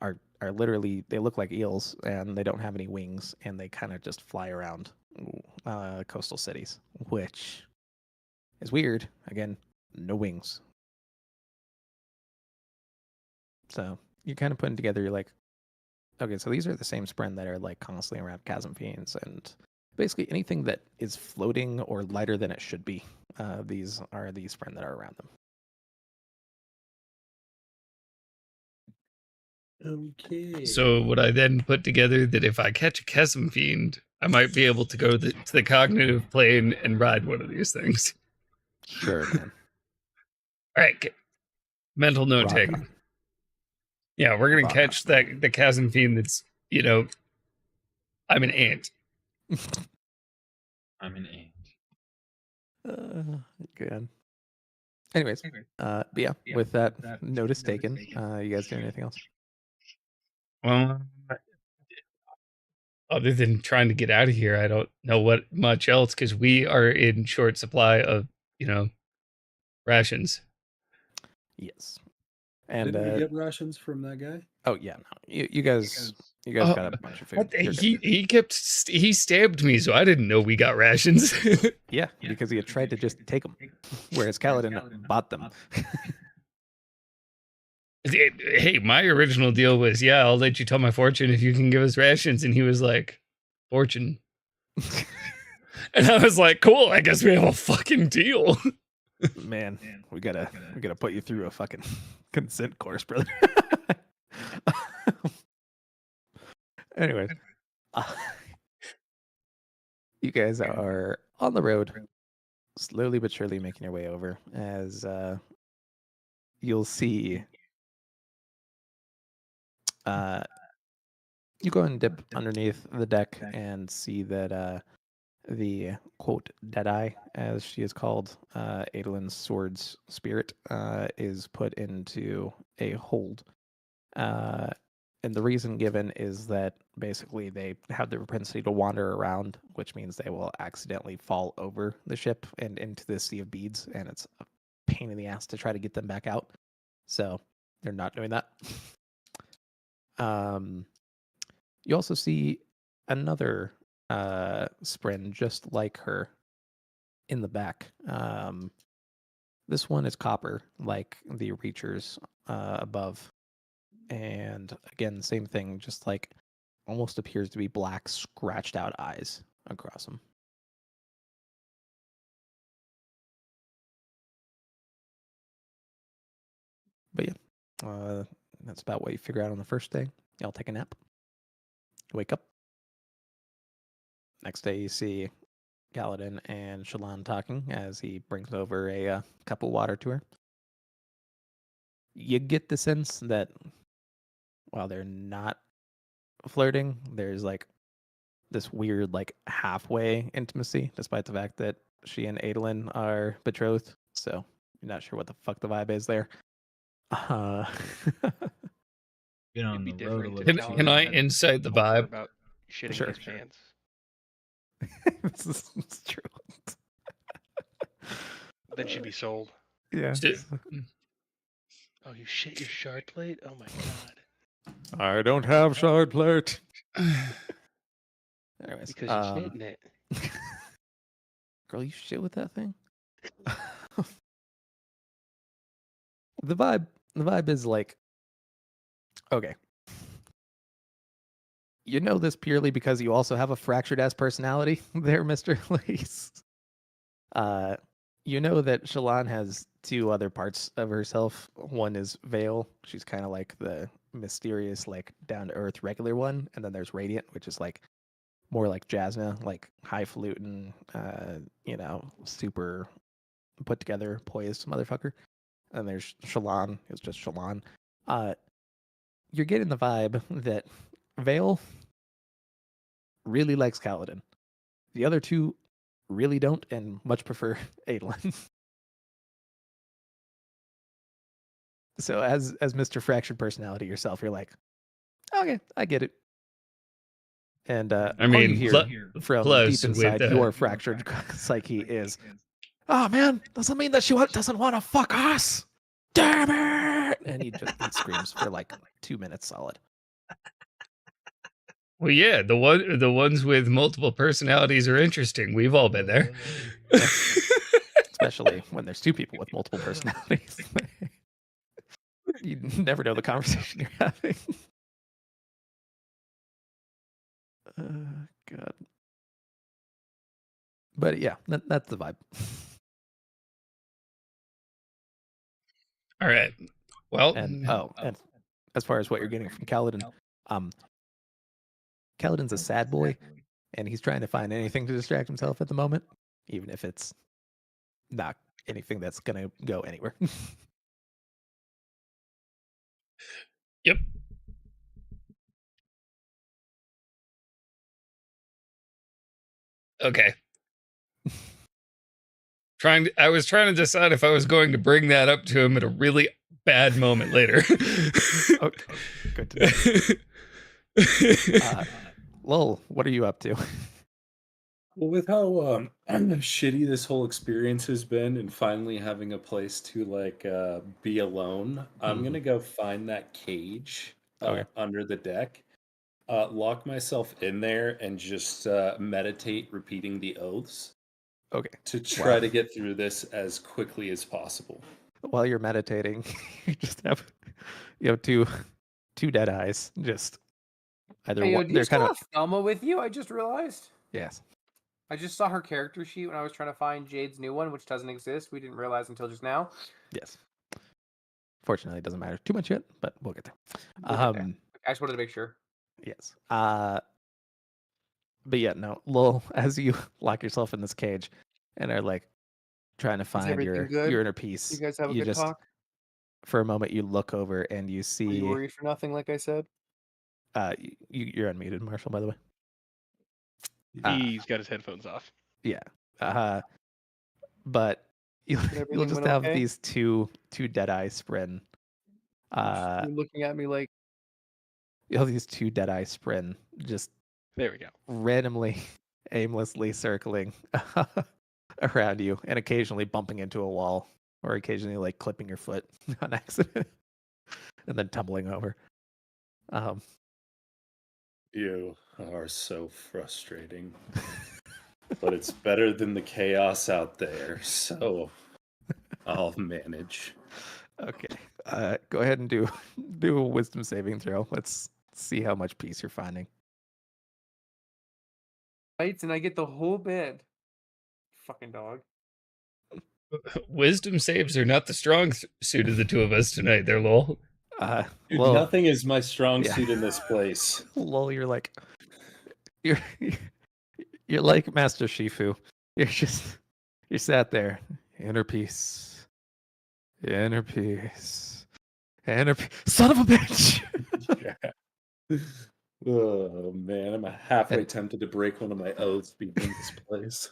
are literally, they look like eels, and they don't have any wings, and they kind of just fly around coastal cities, which is weird. Again, no wings. So you're kind of putting together, you're like, okay, so these are the same sprint that are like constantly around chasm fiends, and basically anything that is floating or lighter than it should be. These are the sprint that are around them. Okay. So would I then put together that if I catch a chasm fiend, I might be able to go to the cognitive plane and ride one of these things? Sure, man. All right, mental note Rock taking. on. Yeah, we're gonna Rock catch the chasm fiend that's, I'm an ant. I'm an ant. Good. Anyways, but yeah, with that notice taken, you guys doing anything else? Well, other than trying to get out of here, I don't know what much else because we are in short supply of, rations. Yes. And Didn't we get rations from that guy? oh yeah, no, you guys got a bunch of food. You're good. He stabbed me, so I didn't know we got rations. Yeah, because he had tried to just take them, whereas Kaladin bought them. Hey, my original deal was, yeah, I'll let you tell my fortune if you can give us rations. And he was like, fortune. And I was like, cool, I guess we have a fucking deal. Man, we gotta put you through a fucking consent course, brother. Anyways, you guys are on the road, slowly but surely making your way over. As you'll see, you go and dip underneath the deck and see that the quote Deadeye, as she is called, Adelin's sword's spirit, is put into a hold. And the reason given is that basically they have the propensity to wander around, which means they will accidentally fall over the ship and into the sea of beads, and it's a pain in the ass to try to get them back out. So they're not doing that. You also see another Spren just like her in the back. This one is copper, like the Reachers above. And again, same thing, just like almost appears to be black, scratched out eyes across them. But yeah, that's about what you figure out on the first day. Y'all take a nap. Wake up. Next day, you see Galadin and Shallan talking as he brings over a cup of water to her. You get the sense that while they're not flirting, there's like this weird like halfway intimacy, despite the fact that she and Adolin are betrothed. So you're not sure what the fuck the vibe is there. Been on It'd be the road a different little. if Can Galadin I had insight the told her vibe? about shitting Sure, his sure. pants. This is true. Then she'd be sold. Yeah. Shit. Oh, you shit your shard plate? Oh my god. I don't have shard plate. Anyways, Because you shit in it. girl, you shit with that thing. The vibe is like, okay. You know this purely because you also have a fractured ass personality there, Mr. Lace. You know that Shallan has two other parts of herself. One is Veil. She's kind of like the mysterious, like down to earth regular one. And then there's Radiant, which is like more like Jasna, like highfalutin, super put together, poised motherfucker. And there's Shallan, who's just Shallan. You're getting the vibe that Veil really likes Kaladin. The other two really don't and much prefer Adolin. So as Mr. Fractured Personality yourself, you're like, okay, I get it. And I all mean, you hear from close deep inside with, your fractured psyche is, oh man, doesn't mean that she doesn't want to fuck us. Damn it! And he screams for like 2 minutes solid. Well, yeah, the ones with multiple personalities are interesting. We've all been there. Especially when there's two people with multiple personalities. You never know the conversation you're having. God. But yeah, that's the vibe. All right. Well, And and as far as what you're getting from Kaladin, Kaladin's a sad boy, and he's trying to find anything to distract himself at the moment, even if it's not anything that's gonna go anywhere. yep. Okay. I was trying to decide if I was going to bring that up to him at a really bad moment later. Okay, good to know. Lol, what are you up to? Well, with how shitty this whole experience has been, and finally having a place to like be alone, I'm gonna go find that cage Okay. under the deck, lock myself in there, and just meditate, repeating the oaths Okay. to try Wow. to get through this as quickly as possible. while you're meditating, you just have two dead eyes. Just either Hey, yo, one. do you They're still kind of have Thelma with you? I just realized. yes. I just saw her character sheet when I was trying to find Jade's new one, which doesn't exist. We didn't realize until just now. Yes. Fortunately, it doesn't matter too much yet, but we'll get there. We'll get there. I just wanted to make sure. Yes. But yeah, no, Lowell, as you lock yourself in this cage and are like trying to Is find everything good? your inner You peace, guys have a you good just talk? for a moment you look over and you Were you see worried for nothing, like I said? you're unmuted, Marshall, by the way. He's got his headphones off. Yeah. But you'll everything just went have okay? these two dead eye sprin. You're looking at me like You'll have these two dead eye sprin just There we go. randomly, aimlessly circling around you and occasionally bumping into a wall or occasionally like clipping your foot on accident and then tumbling over. You are so frustrating. But it's better than the chaos out there, so I'll manage. Okay. Go ahead and do a wisdom saving throw. Let's see how much peace you're finding. bites and I get the whole bed. Fucking dog. Wisdom saves are not the strong suit of the two of us tonight. There, lol. Dude, Well, nothing is my strong yeah. suit in this place. Lol, you're like you're like Master Shifu. You're sat there, inner peace, inner peace, inner peace. Son of a bitch! Oh man, I'm halfway tempted to break one of my oaths being in this place.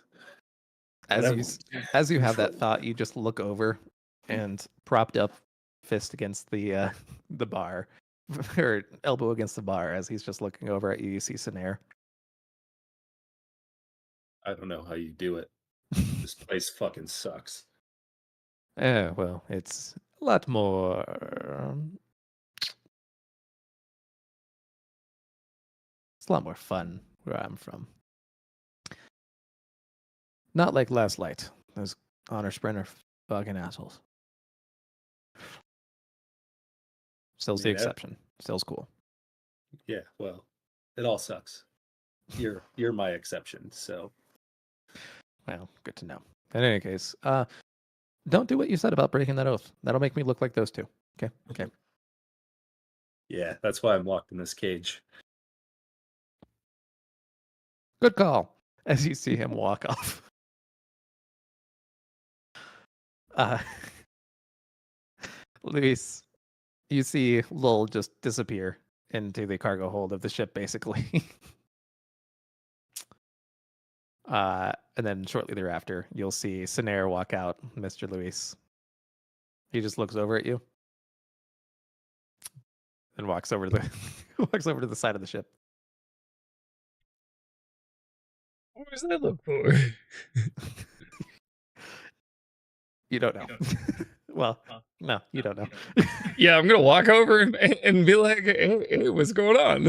As you have that thought, you just look over and propped up, fist against the bar, or elbow against the bar, as he's just looking over at you. You see Sanair. I don't know how you do it. This place fucking sucks. Well, it's a lot more. It's a lot more fun where I'm from. Not like last light. Those honor sprinter fucking assholes. Still's the I mean, exception. Still's cool. Yeah, well, it all sucks. You're my exception, so Well, good to know. In any case, don't do what you said about breaking that oath. That'll make me look like those two. Okay. Okay. yeah, that's why I'm locked in this cage. Good call. As you see him walk off. Luis, you see Lowell just disappear into the cargo hold of the ship, basically. And then shortly thereafter, you'll see Sanair walk out, Mr. Luis. He just looks over at you and walks over to the side of the ship. What does that look for? You don't know. Well, no, you don't know. Yeah, I'm gonna walk over and be like, hey, what's going on?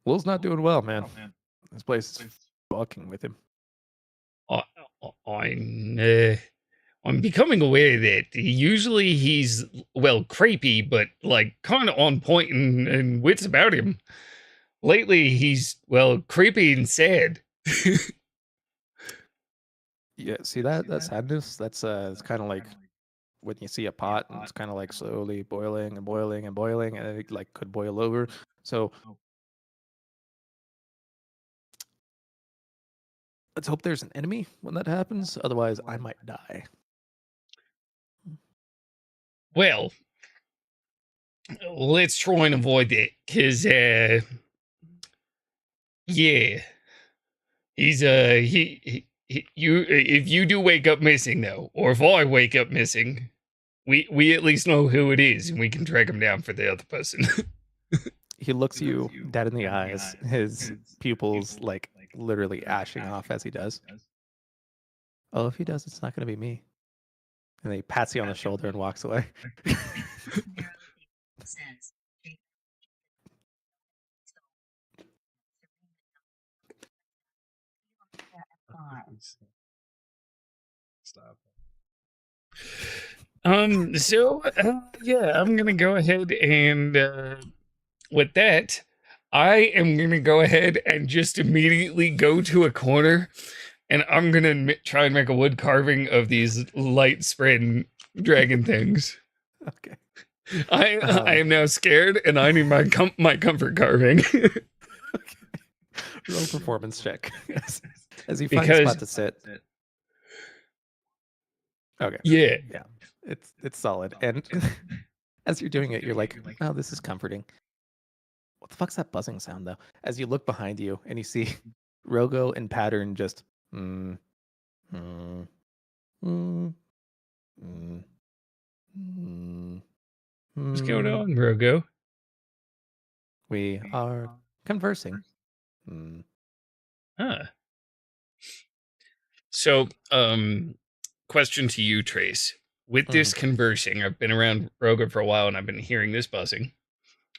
Will's not doing well, man. This place is fucking with him. I'm becoming aware that usually he's, well, creepy, but like kind of on point and wits about him. Lately, he's, well, creepy and sad. Yeah, see that sadness? That's it's kind of like when you see a pot and it's kind of like slowly boiling and boiling and boiling, and it like could boil over. So let's hope there's an enemy when that happens. Otherwise, I might die. Well, let's try and avoid that, because, yeah, he's, you, if you do wake up missing, though, or if I wake up missing, we at least know who it is, and we can track him down for the other person. He looks you dead in the eyes, his pupils like literally ashing off as he does. Oh, if he does, it's not going to be me. And then he pats you on the shoulder and walks away. Stop. Yeah, I'm gonna go ahead and with that, I am gonna go ahead and just immediately go to a corner, and I'm gonna try and make a wood carving of these light spread dragon things. Okay. I am now scared, and I need my comfort carving. Roll a performance check as you find a spot to sit. Okay. Yeah. Yeah. It's solid. And as you're doing it, you're like, oh, this is comforting. What the fuck's that buzzing sound though? As you look behind you and you see Rogo and Pattern just What's going on, Rogo? We are conversing. Huh. So, question to you, Trace. With this conversing, I've been around Rogo for a while and I've been hearing this buzzing.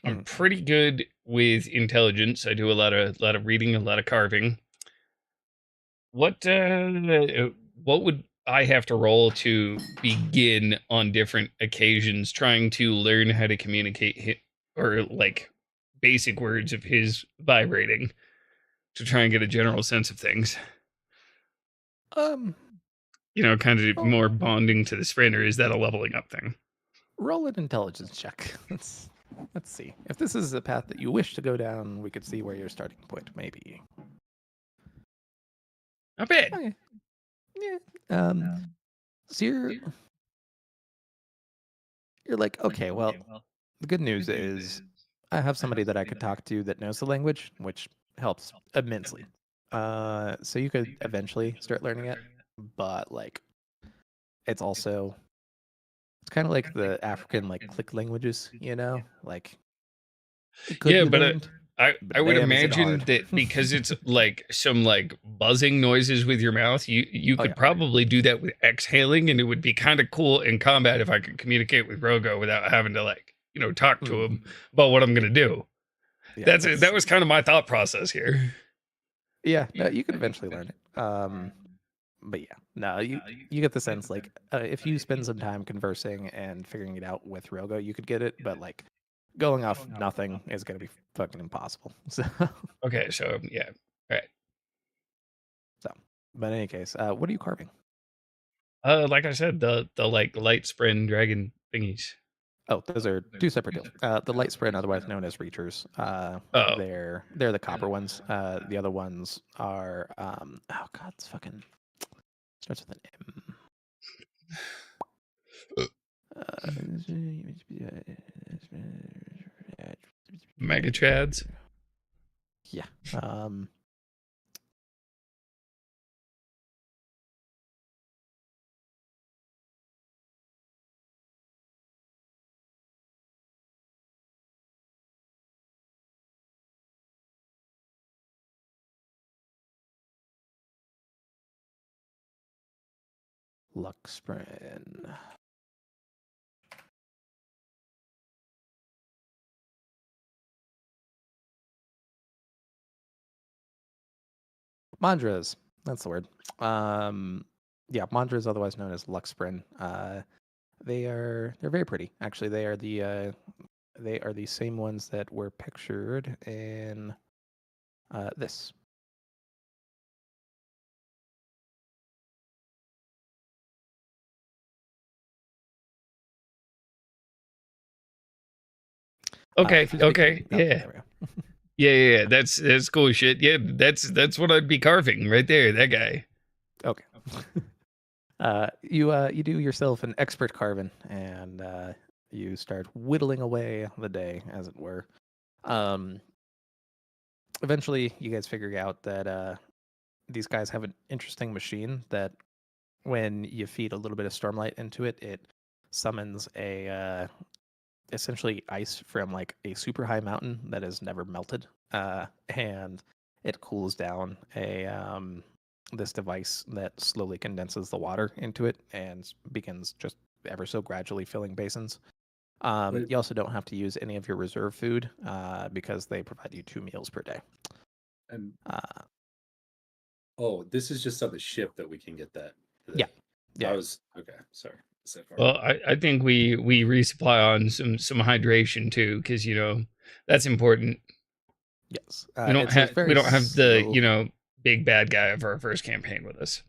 I'm pretty good with intelligence. I do a lot of reading, a lot of carving. What would I have to roll to begin on different occasions trying to learn how to communicate or like basic words of his vibrating to try and get a general sense of things? You know, kind of more bonding to this friend, or is that a leveling up thing? Roll an intelligence check. Let's see. If this is a path that you wish to go down, we could see where your starting point may be. Not bad. Okay. Yeah. So you're like, okay, well, the good news is I have somebody that I could talk to that knows the language, which helps immensely. So you could eventually start learning it, but like, it's also it's kind of like the African like click languages, you know, like. It could Yeah, be but learned, I would damn, is it imagine hard. that because it's like some like buzzing noises with your mouth, you Oh, could yeah. probably do that with exhaling, and it would be kind of cool in combat if I could communicate with Rogo without having to like talk to him about what I'm gonna do. Yeah, That's it. That was kind of my thought process here. Yeah, no, you could eventually learn it. But yeah, no, you get the sense like if you spend some time conversing and figuring it out with Rogo, you could get it. But like going off nothing is gonna be fucking impossible. So, Okay, so yeah, all right. but in any case, what are you carving? Like I said, the like light spren dragon thingies. Oh, those are two separate deals. The light spread, otherwise known as reachers, Oh. they're the copper ones. The other ones are oh god, it's fucking starts with an M. Megatrads. Yeah. Luxprin. Mandras, that's the word. Yeah, Mandras, otherwise known as Luxprin. They're very pretty. Actually, they are the same ones that were pictured in this. Okay, If you're speaking- okay, oh, yeah. there we go. Yeah, that's cool shit. Yeah, that's what I'd be carving right there. That guy. Okay. You do yourself an expert carving, and you start whittling away the day, as it were. Eventually, you guys figure out that these guys have an interesting machine that, when you feed a little bit of Stormlight into it, it summons a essentially ice from like a super high mountain that has never melted, and it cools down this device that slowly condenses the water into it and begins just ever so gradually filling basins. You also don't have to use any of your reserve food because they provide you 2 meals per day. And oh, this is just on the ship that we can get that. Yeah. I was okay. Sorry. so far. Well, I think we resupply on some hydration too, because that's important. Yes. We don't it's have very the slow- big bad guy of our first campaign with us.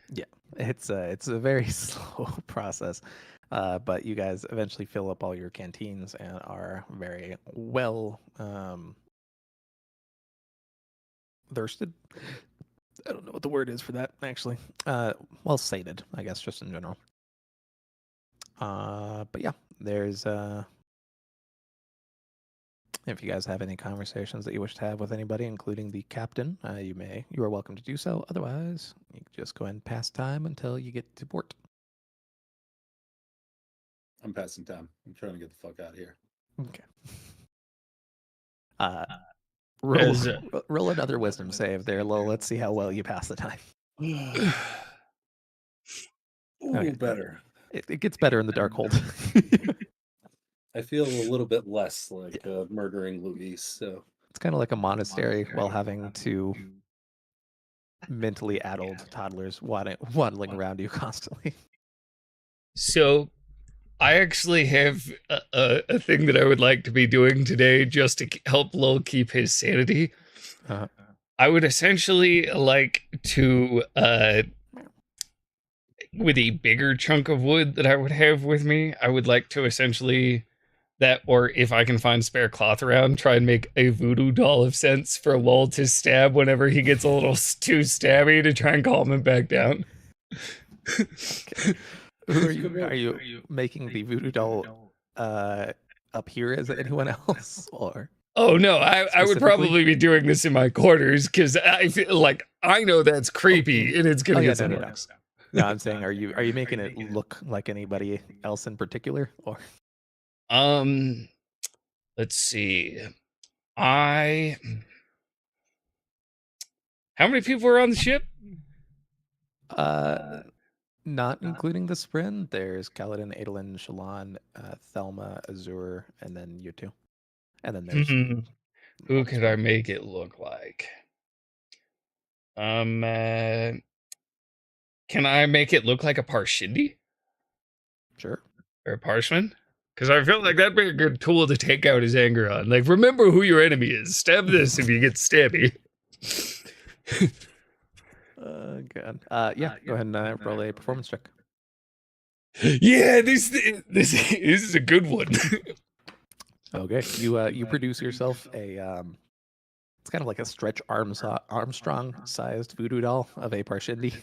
Yeah, it's a very slow process, but you guys eventually fill up all your canteens and are very well thirsted. I don't know what the word is for that actually. Well sated, I guess, just in general. But yeah, there's if you guys have any conversations that you wish to have with anybody, including the captain, you are welcome to do so. Otherwise, you can just go ahead and pass time until you get to port. I'm passing time. I'm trying to get the fuck out of here. Okay. Roll, As, roll another wisdom save there, Lowell. Let's see how well you pass the time. Ooh, Okay. better. It gets better in the dark hold. I feel a little bit less like murdering Luis. So It's kind of like a monastery while having two mentally addled toddlers waddling around you constantly. So, I actually have a thing that I would like to be doing today just to help Lowell keep his sanity. Uh-huh. I would essentially like to, with a bigger chunk of wood that I would have with me, I would like to essentially or if I can find spare cloth around, try and make a voodoo doll of sense for Lowell to stab whenever he gets a little too stabby to try and calm him back down. Okay. Who are you making the voodoo doll up here as anyone else, or? Oh no, I would probably be doing this in my quarters because I feel like I know that's creepy and it's gonna get some works. No, I'm saying, are you making it look like anybody else in particular, or? Let's see. How many people were on the ship? Not including the Sprin. There's Kaladin, Adolin, Shalon, Thelma, Azur, and then you two. And then there's who could I make it look like? Can I make it look like a Parshindi? Sure. Or a Parshman? Because I feel like that'd be a good tool to take out his anger on. Like, remember who your enemy is. Stab this if you get stabby. God. Yeah, go ahead and roll a performance check. Yeah, this is a good one. Okay. You produce yourself a it's kind of like a stretch Armstrong sized voodoo doll of a Parshindi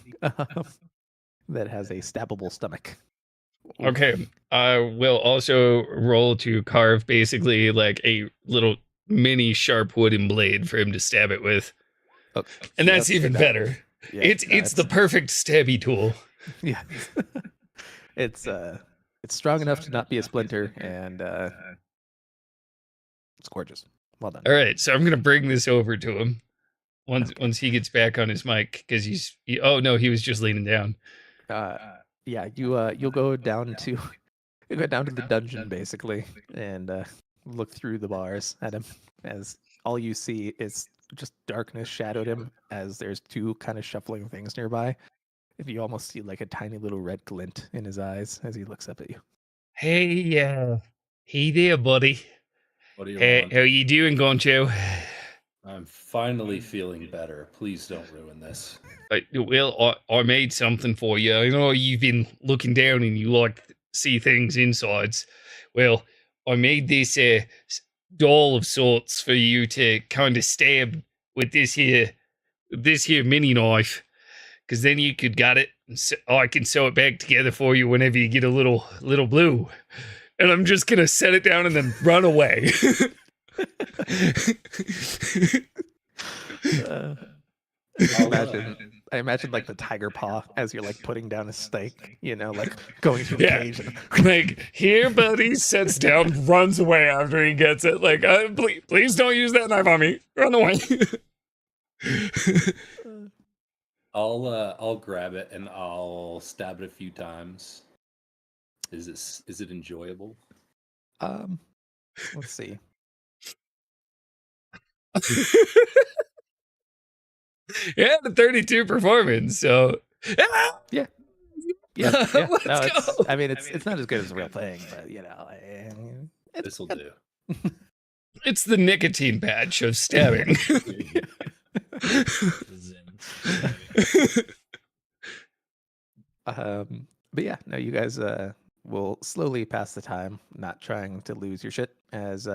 that has a stabbable stomach. Okay, I will also roll to carve basically like a little mini sharp wooden blade for him to stab it with. Oh, and that's even better. Yeah, it's the perfect stabby tool. Yeah. It's strong enough to not be a splinter, and it's gorgeous. Well done. All right, so I'm gonna bring this over to him once he gets back on his mic because oh no, he was just leaning down. Yeah, you'll go down to the dungeon basically, and look through the bars at him as all you see is just darkness shadowed him as there's two kind of shuffling things nearby. If you almost see like a tiny little red glint in his eyes as he looks up at you. Hey, hey there, buddy. What do you want? How you doing, Goncho? I'm finally feeling better. Please don't ruin this. Well, I made something for you. I know you've been looking down and you like to see things insides. Well, I made this doll of sorts for you to kind of stab with this here mini knife, because then you could gut it and I can sew it back together for you whenever you get a little blue. And I'm just gonna set it down and then run away. I imagine like the tiger paw as you're like putting down a steak, like going through the cage. Like, here, buddy, sets down, runs away after he gets it. Like, please don't use that knife on me. Run away. I'll grab it and I'll stab it a few times. Is it enjoyable? Let's see. Yeah, the 32 performance. So Yeah, Yeah, yeah. Let's No, go. I mean, it's not as good as a real thing, but you know, it's This will good. do. It's the nicotine patch of stabbing. But yeah, no, you guys will slowly pass the time, not trying to lose your shit. As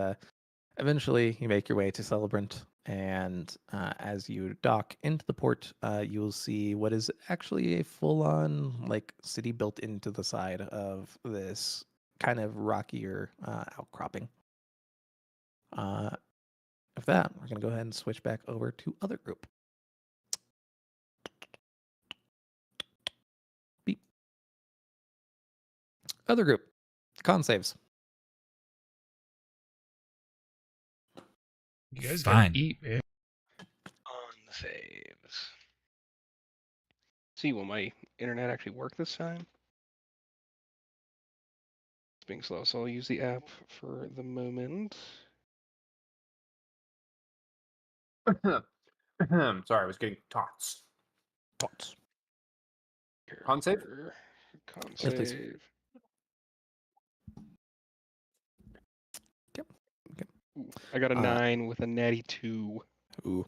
eventually you make your way to Celebrant, and as you dock into the port, you will see what is actually a full-on like city built into the side of this kind of rockier outcropping. Of that, we're gonna go ahead and switch back over to other group. Beep. Other group, con saves. You guys Fine. gotta eat, man. On the saves. See, will my internet actually work this time? It's being slow, so I'll use the app for the moment. Sorry, I was getting tots. Tots. Con save? Con Yes, please. save. Yep. Okay. Ooh, I got a 9 with a natty 2. Ooh.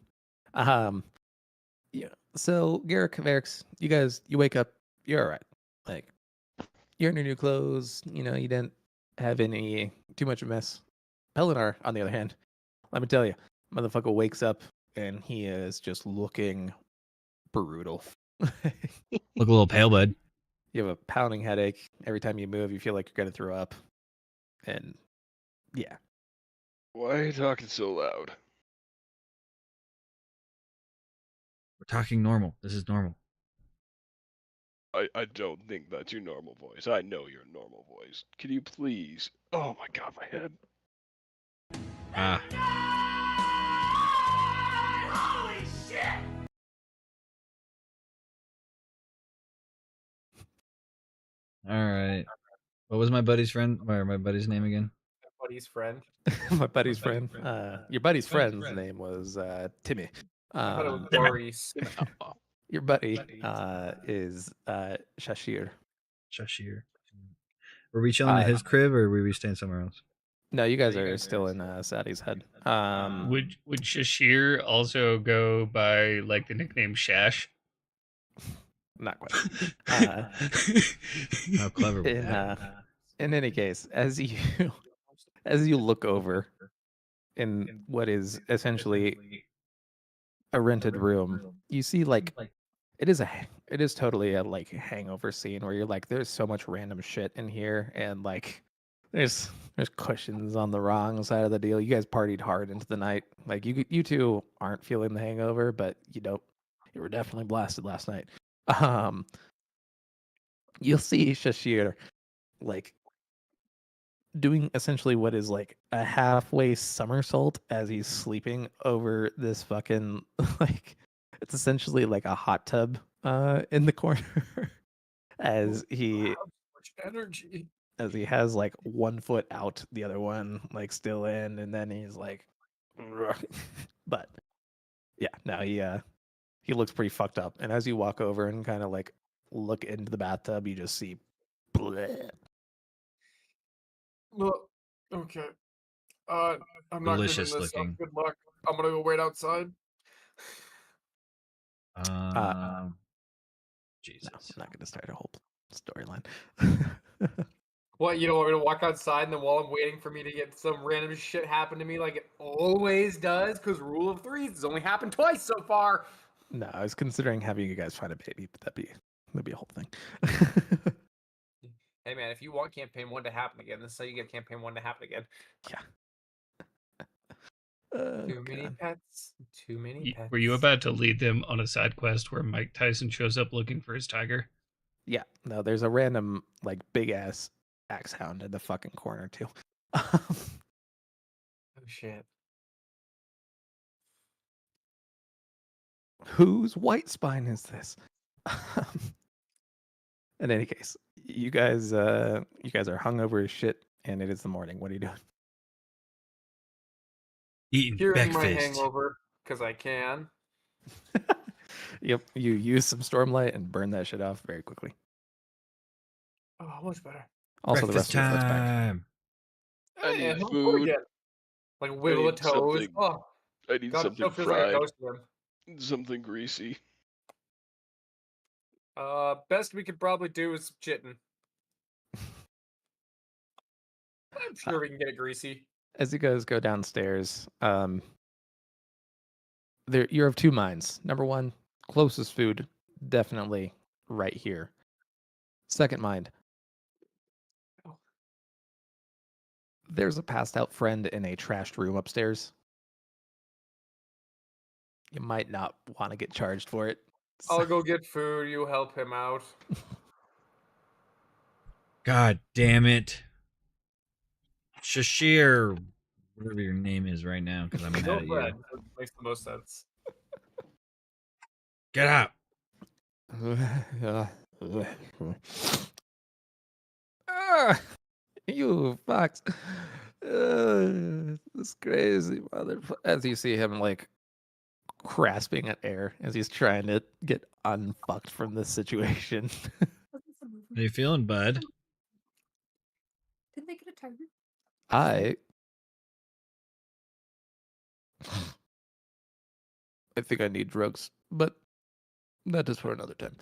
Yeah. So Garrick, Varix, you guys, you wake up, you're all right. Like, you're in your new clothes. You know, you didn't have any too much of a mess. Pelinar, on the other hand, let me tell you, motherfucker wakes up and he is just looking brutal. Look a little pale, bud. You have a pounding headache. Every time you move, you feel like you're gonna throw up. And yeah. Why are you talking so loud? We're talking normal. This is normal. I don't think that's your normal voice. I know your normal voice. Can you please? Oh my god, my head. Ah. All right. What was my buddy's friend or my buddy's name again? Buddy's friend. My buddy's friend. Your buddy's friend's name was Timmy. I thought it was Timmy. Maurice. Your buddy is Shashir. Shashir. Were we chilling at his crib or were we staying somewhere else? No, you guys are still in Sadie's head. Would Shashir also go by like the nickname Shash? Not quite. How clever was that? In any case, as you look over in what is essentially a rented room, you see like it is totally a like hangover scene where you're like, there's so much random shit in here, and like there's cushions on the wrong side of the deal. You guys partied hard into the night. Like you two aren't feeling the hangover, but you were definitely blasted last night. You'll see Shashir like doing essentially what is like a halfway somersault as he's sleeping over this fucking like it's essentially like a hot tub in the corner as he Much energy. as he has like one foot out, the other one like still in, and then he's like but yeah, now he looks pretty fucked up. And as you walk over and kind of like look into the bathtub, you just see bleh. Well, okay. I'm not Delicious giving this up. looking. Good luck. I'm gonna go wait outside. Jesus. No, I'm not going to start a whole storyline. What, you don't want me to walk outside and then while I'm waiting for me to get some random shit happen to me like it always does? Because rule of threes has only happened twice so far. No, I was considering having you guys find a baby, but that'd be a whole thing. Hey man, if you want campaign 1 to happen again, this is how you get campaign 1 to happen again. Yeah. Too many pets. Too many pets. Were you about to lead them on a side quest where Mike Tyson shows up looking for his tiger? Yeah, no, there's a random like big ass axe hound in the fucking corner too. Oh shit. Whose white spine is this? In any case, you guys are hungover as shit, and it is the morning. What are you doing? Eating Curing my breakfast. hangover because I can. Yep, you use some Stormlight and burn that shit off very quickly. Oh, much better. Also, the rest Breakfast of your foot's back. time. I Yeah, need he'll food. again. Like wiggle the need toes. something. Oh, I need God, it something still feels like a fried. toast to him. Something greasy. Best we could probably do is chitting. I'm sure we can get it greasy. As you guys go downstairs, you're of two minds. Number one, closest food, definitely right here. Second mind, there's a passed out friend in a trashed room upstairs. You might not want to get charged for it. I'll go get food. You help him out. God damn it. Shashir, whatever your name is right now, because I'm mad Go at you. bread. That makes the most sense. Get up. Ah, you fox. This crazy mother. As you see him like grasping at air as he's trying to get unfucked from this situation. How you feeling, bud? Did they get a tiger? I think I need drugs, but that is for another time.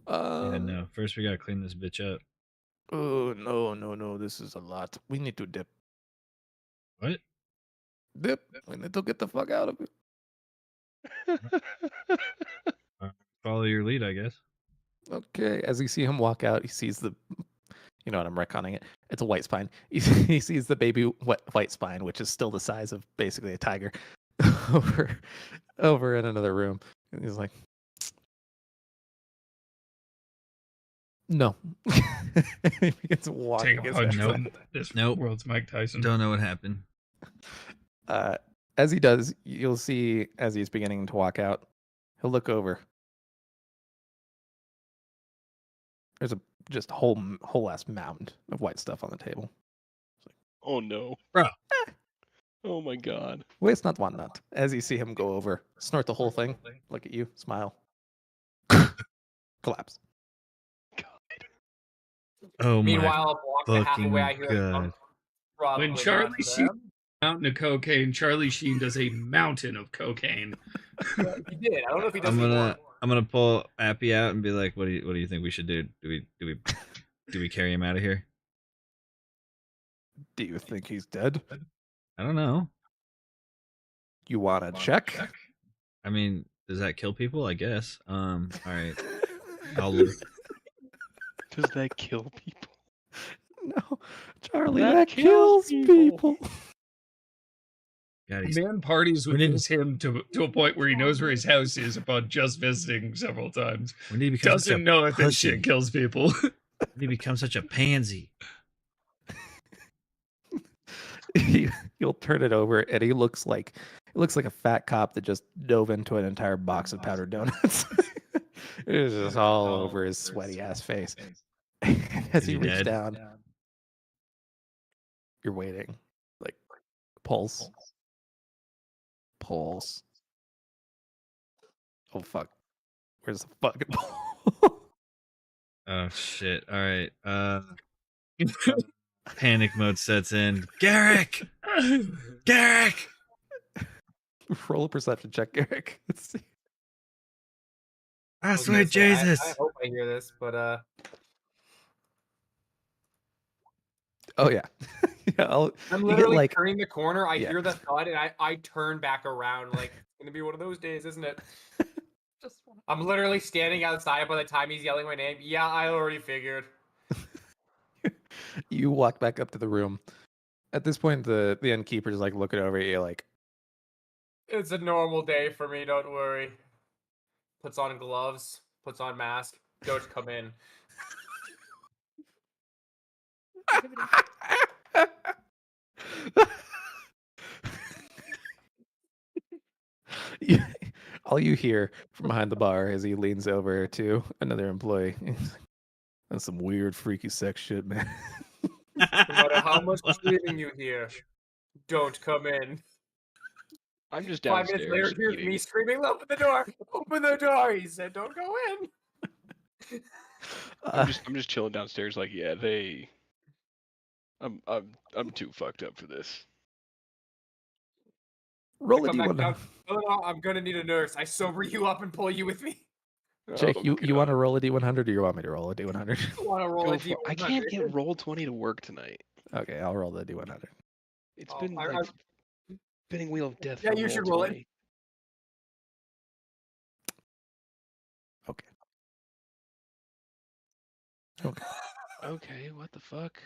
Yeah, no. First, we gotta clean this bitch up. Oh no! This is a lot. We need to dip. What? Dip. We need to get the fuck out of it. Follow your lead, I guess. Okay. As you see him walk out, he sees the. You know what? I'm retconning it. It's a white spine. He sees the baby white spine, which is still the size of basically a tiger, over in another room. And he's like, no. He begins walking. Take a punch Nope. from this Nope. world's Mike Tyson. Don't know what happened. As he does, you'll see as he's beginning to walk out, he'll look over. There's a just whole ass mound of white stuff on the table. Oh no. Bro. Oh my god. Waste not, want not. As you see him go over, snort the whole thing, look at you, smile, collapse. Oh Meanwhile, my I'll walk the half fucking away. I hear god. him. Probably When not Charlie for sees them. a mountain of cocaine, Charlie Sheen does a mountain of cocaine. He did. I don't know if he does I'm anymore. gonna pull Appy out and be like, what do you think we should do? Do we carry him out of here? Do you think he's dead? I don't know. You want to check? I mean, does that kill people? I guess. All right. I'll look. Does that kill people? No, Charlie, That that kills kills people. people. God, The man parties with When did- him to a point where he knows where his house is upon just visiting several times. when did he become such Doesn't a know if this pussy? shit kills people. When did he become such a pansy? You'll turn it over, and he looks like a fat cop that just dove into an entire box of powdered donuts. It is just all over his sweaty ass face. As Is he he reaches dead? down, you're waiting, like pulse. Oh fuck! Where's the fucking pulse? Oh shit! All right. Panic mode sets in. Garrick. Garrick. Roll a perception check, Eric. Let's see. Ah, was gonna sweet say, Jesus. I hope I hear this, but Oh yeah, yeah. I'm You get, literally like- turning the corner. I Yeah. hear the thud, and I turn back around. Like it's gonna be one of those days, isn't it? Just one. I'm literally standing outside by the time he's yelling my name. Yeah, I already figured. You walk back up to the room. At this point, the innkeeper is like looking over at you, like, It's a normal day for me. Don't worry. Puts on gloves. Puts on mask. Doge, come in. You- all you hear from behind the bar as he leans over to another employee. He's like, that's some weird, freaky sex shit, man. No matter how much screaming you hear, don't come in. I'm just 5 downstairs minutes later, here's eating. me screaming, open the door! Open the door! He said, don't go in! I'm just chilling downstairs. Like, yeah, I'm too fucked up for this. roll a Come back d100. down. No, I'm gonna need a nurse. I sober you up and pull you with me. Jake, Oh, you want to God. roll a d100 or you want me to roll a d100? I want to roll Go a for- I can't get roll 20 to work tonight. Okay, I'll roll the d100. It's Oh, been I- like spinning wheel of death. Yeah, for you roll should roll it. 20. Okay. Okay. Okay, what the fuck?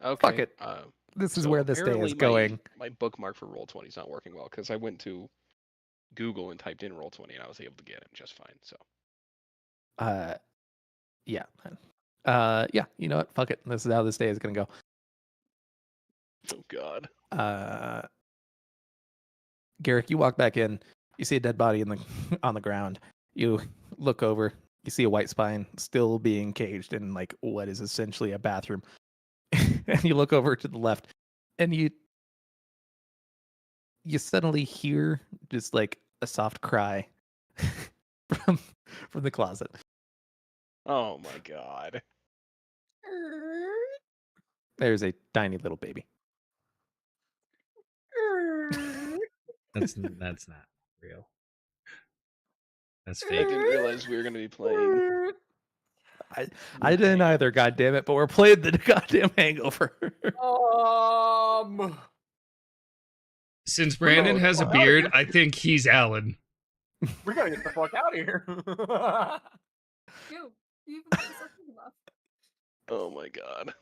Okay. Fuck it. This is So where this day apparently is going. My bookmark for roll 20 is not working well because I went to Google and typed in roll 20 and I was able to get it just fine. So Yeah. Yeah, you know what? Fuck it. This is how this day is gonna go. oh god. Garrick, you walk back in, you see a dead body on the ground. You look over, you see a white spine still being caged in like what is essentially a bathroom. And you look over to the left and you suddenly hear just like a soft cry from the closet. Oh my god. There's a tiny little baby. That's not real. That's I fake. didn't realize we were gonna be playing. I didn't either, God damn it! But we're playing the goddamn Hangover. Since Brandon has a beard, I think he's Alan. We gotta get the fuck out of here. You even put something left. Oh my god.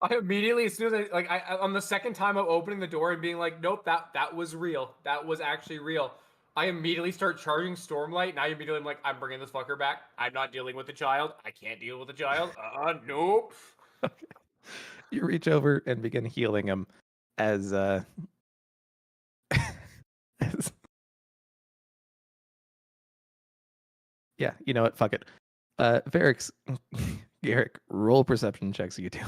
I immediately, as soon as I on the second time of opening the door and being like, nope, that was real. That was actually real. I immediately start charging Stormlight, and I immediately am like, I'm bringing this fucker back. I'm not dealing with the child. I can't deal with the child. Nope. Okay. You reach over and begin healing him as yeah, you know what? Fuck it. Varix, Garrick, roll perception checks, you two.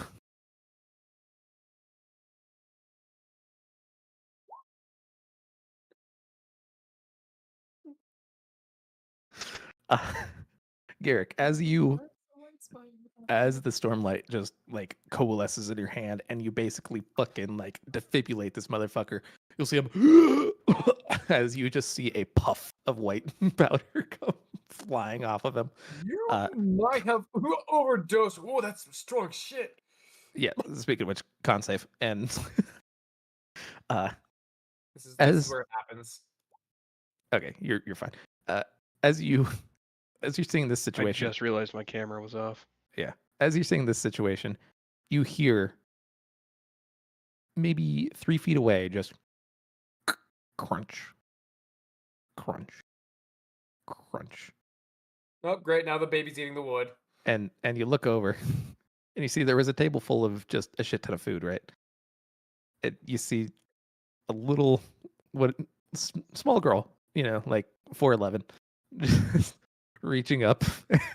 Garrick, as the Stormlight just like coalesces in your hand and you basically fucking like defibrillate this motherfucker, you'll see him as you just see a puff of white powder come flying off of him. You might have overdosed. Oh, that's some strong shit. Yeah, speaking of which, con save. And this is where it happens. Okay, you're fine. As you're seeing this situation, I just realized my camera was off. Yeah. As you're seeing this situation, you hear maybe 3 feet away just crunch, crunch, crunch. Oh, great. Now the baby's eating the wood. And you look over and you see there was a table full of just a shit ton of food, right? You see a little small girl, like 4'11", just reaching up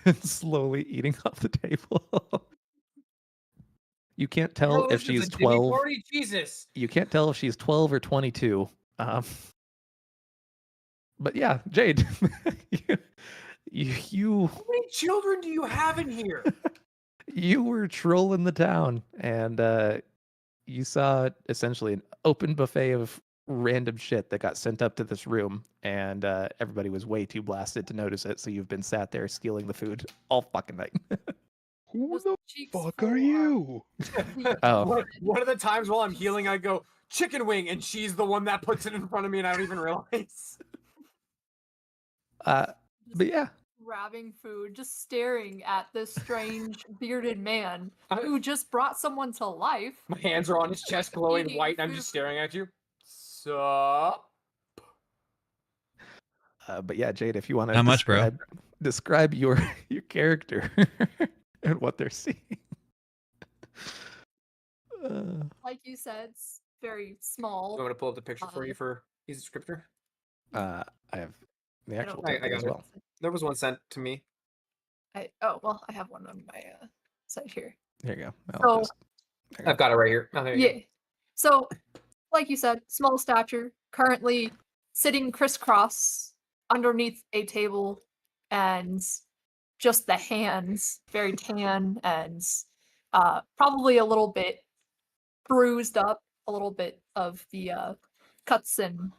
and slowly eating off the table. You can't tell if she's 12. Party? Jesus. You can't tell if she's 12 or 22. But yeah, Jade, you How many children do you have in here? you were trolling the town, and you saw essentially an open buffet of random shit that got sent up to this room, and everybody was way too blasted to notice it. So you've been sat there stealing the food all fucking night. Who Those the cheeks fuck full are you? Oh. One of the times while I'm healing, I go, chicken wing, and she's the one that puts it in front of me, and I don't even realize. But yeah, Grabbing food, just staring at this strange bearded man who just brought someone to life. My hands are on his chest, glowing Eating white, and I'm food. just staring at you. Sup? but yeah, Jade, if you want to Not much, bro. describe your character and what they're seeing. Like you said, it's very I'm small. going to pull up the picture for you for his descriptor. I have the actual I template got as it. well. There was one sent to me. I have one on my site here. Here you go. So- there you I've got it right here. Oh, there you Yeah. So like you said, small stature, currently sitting crisscross underneath a table, and just the hands very tan and probably a little bit bruised up, a little bit of the cuts and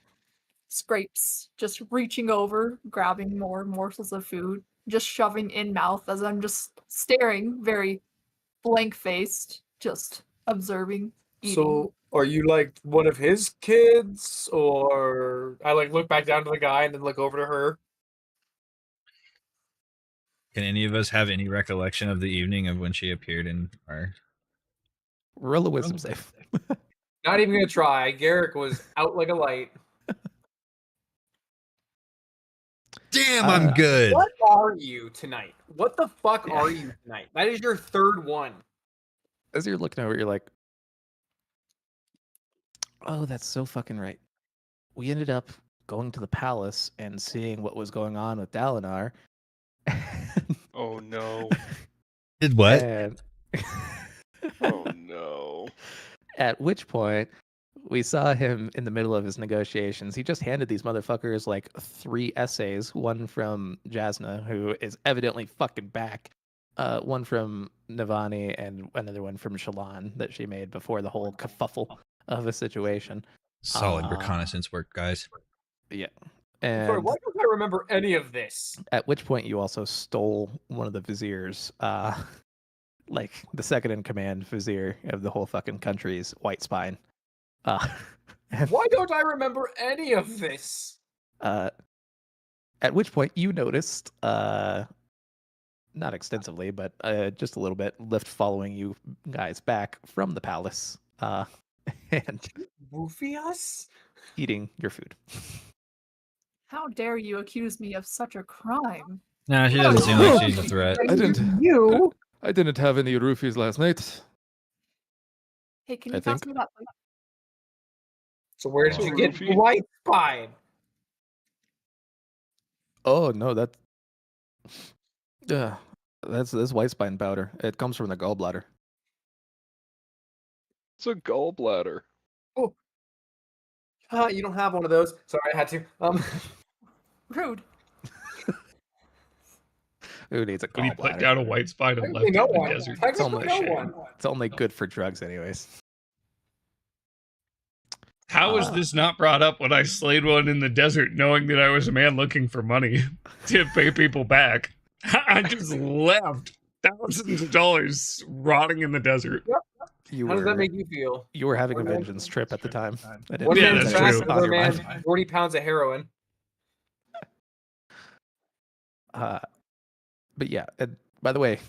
scrapes, just reaching over, grabbing more morsels of food, just shoving in mouth as I'm just staring, very blank-faced, just observing, eating. So, are you like one of his kids, or I like look back down to the guy and then look over to her? Can any of us have any recollection of the evening of when she appeared in our? Roll a wisdom save. Not even gonna try. Garrick was out like a light. Damn, I'm good. What are you tonight? What the fuck are you tonight? That is your third one. As you're looking over, you're like, oh, that's so fucking right. We ended up going to the palace and seeing what was going on with Dalinar. Oh no. Did what? And Oh no. at which point, we saw him in the middle of his negotiations. He just handed these motherfuckers like 3 essays, one from Jasna, who is evidently fucking back, one from Navani, and another one from Shallan that she made before the whole kerfuffle of a situation. Solid reconnaissance work, guys. Yeah. Sorry, And why don't I remember any of this? at which point you also stole one of the viziers, like the second in command vizier of the whole fucking country's white spine. Why don't I remember any of this? At which point you noticed, not extensively, but just a little bit, Lift following you guys back from the palace, and Roofie us? eating your food. How dare you accuse me of such a crime? Nah, she doesn't seem like she's a threat. You. I didn't have any roofies last night. Hey, can I you pass think- me that plate? So where did you get Roofie? white spine? Oh no, that's white spine powder. It comes from the gallbladder. It's a gallbladder. You don't have one of those. Sorry, I had to. Rude. Who needs a When you put gallbladder? down a white spine and left Technically it no in the one. desert. Technically no shame. one. It's only good for drugs, anyways. How was this not brought up when I slayed one in the desert, knowing that I was a man looking for money to pay people back? I just left thousands of dollars rotting in the desert. You How does that were make you feel? you were having a One man- vengeance trip at the time. I didn't One Yeah, think man's that's that fast, was true. on another your man, mind. 40 pounds of heroin. But yeah, and by the way,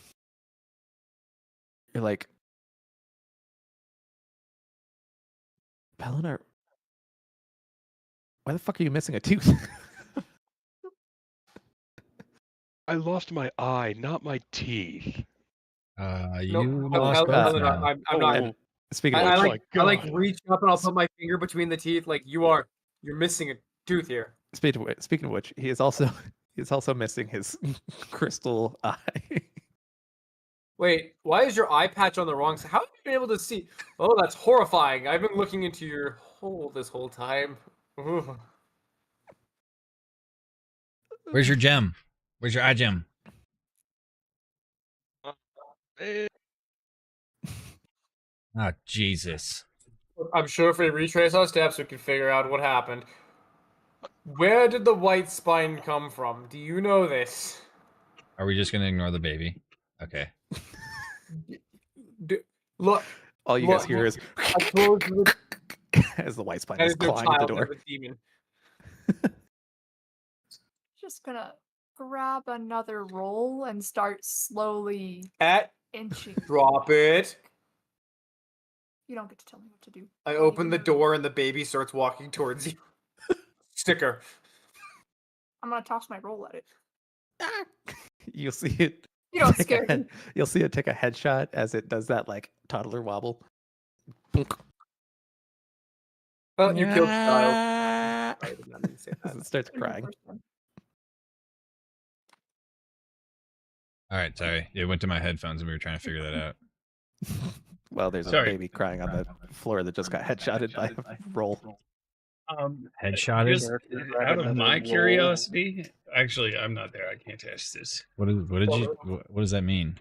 you're like, Pelinar, why the fuck are you missing a tooth? I lost my eye, not my teeth. You No, lost both Eleanor, now. I'm not. Oh, Speaking I, of I which, my like God. reach up and I'll put my finger between the teeth. Like you're missing a tooth here. speaking of which, he is also missing his crystal eye. Wait, why is your eye patch on the wrong side? How have you been able to see? Oh, that's horrifying. I've been looking into your hole this whole time. Ooh. Where's your gem? Where's your eye gem? Eh, Oh, Jesus. I'm sure if we retrace our steps, we can figure out what happened. Where did the white spine come from? Do you know this? Are we just going to ignore the baby? Okay. Look, All you guys hear is I closed the as the white spine that is is no clawing at the child, door. that's a demon. Just gonna grab another roll and start slowly At inching. drop it. You don't get to tell me what to do. I open the door and the baby starts walking towards you. Sticker. I'm gonna toss my roll at it. You'll see it. You don't take a scare me. head- You'll see it take a headshot as it does that like toddler wobble. Boonk. Oh, you killed the child. Ah. Sorry, I did not mean to say As that. it starts Give me the crying. first one. All right, sorry. It went to my headphones and we were trying to figure that out. Well, there's a Sorry. baby crying on the floor that just got headshotted by a roll. Headshotted? Just out of my curiosity, actually, I'm not there. I can't test this. What does that mean?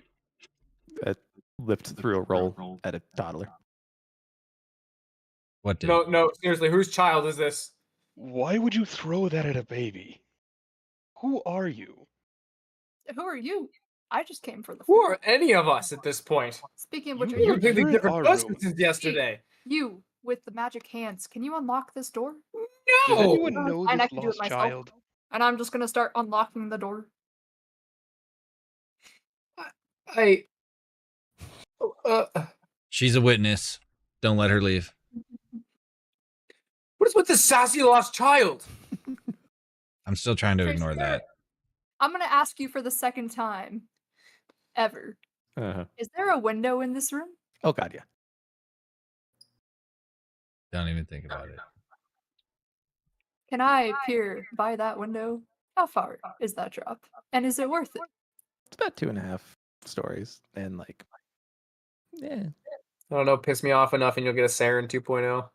It lived through a roll at a toddler. What did? No, seriously, whose child is this? Why would you throw that at a baby? Who are you? Who are you? I just came for the Who food. are any of us at this point? Speaking of which, You- are You're you? completely You're in different our person room. since yesterday. You with the magic hands. Can you unlock this door? Does No! anyone know And I this can do it lost myself. child? And I'm just gonna start unlocking the door. I. She's a witness. Don't let her leave. What is with this sassy lost child? I'm still trying to Tracy, ignore that. I'm gonna ask you for the second time ever. Uh-huh. Is there a window in this room? Oh god, yeah. Don't even think about it. Can I peer by that window? How far is that drop? And is it worth it? It's about 2.5 stories, and like, yeah. I don't know, piss me off enough and you'll get a Siren 2.0.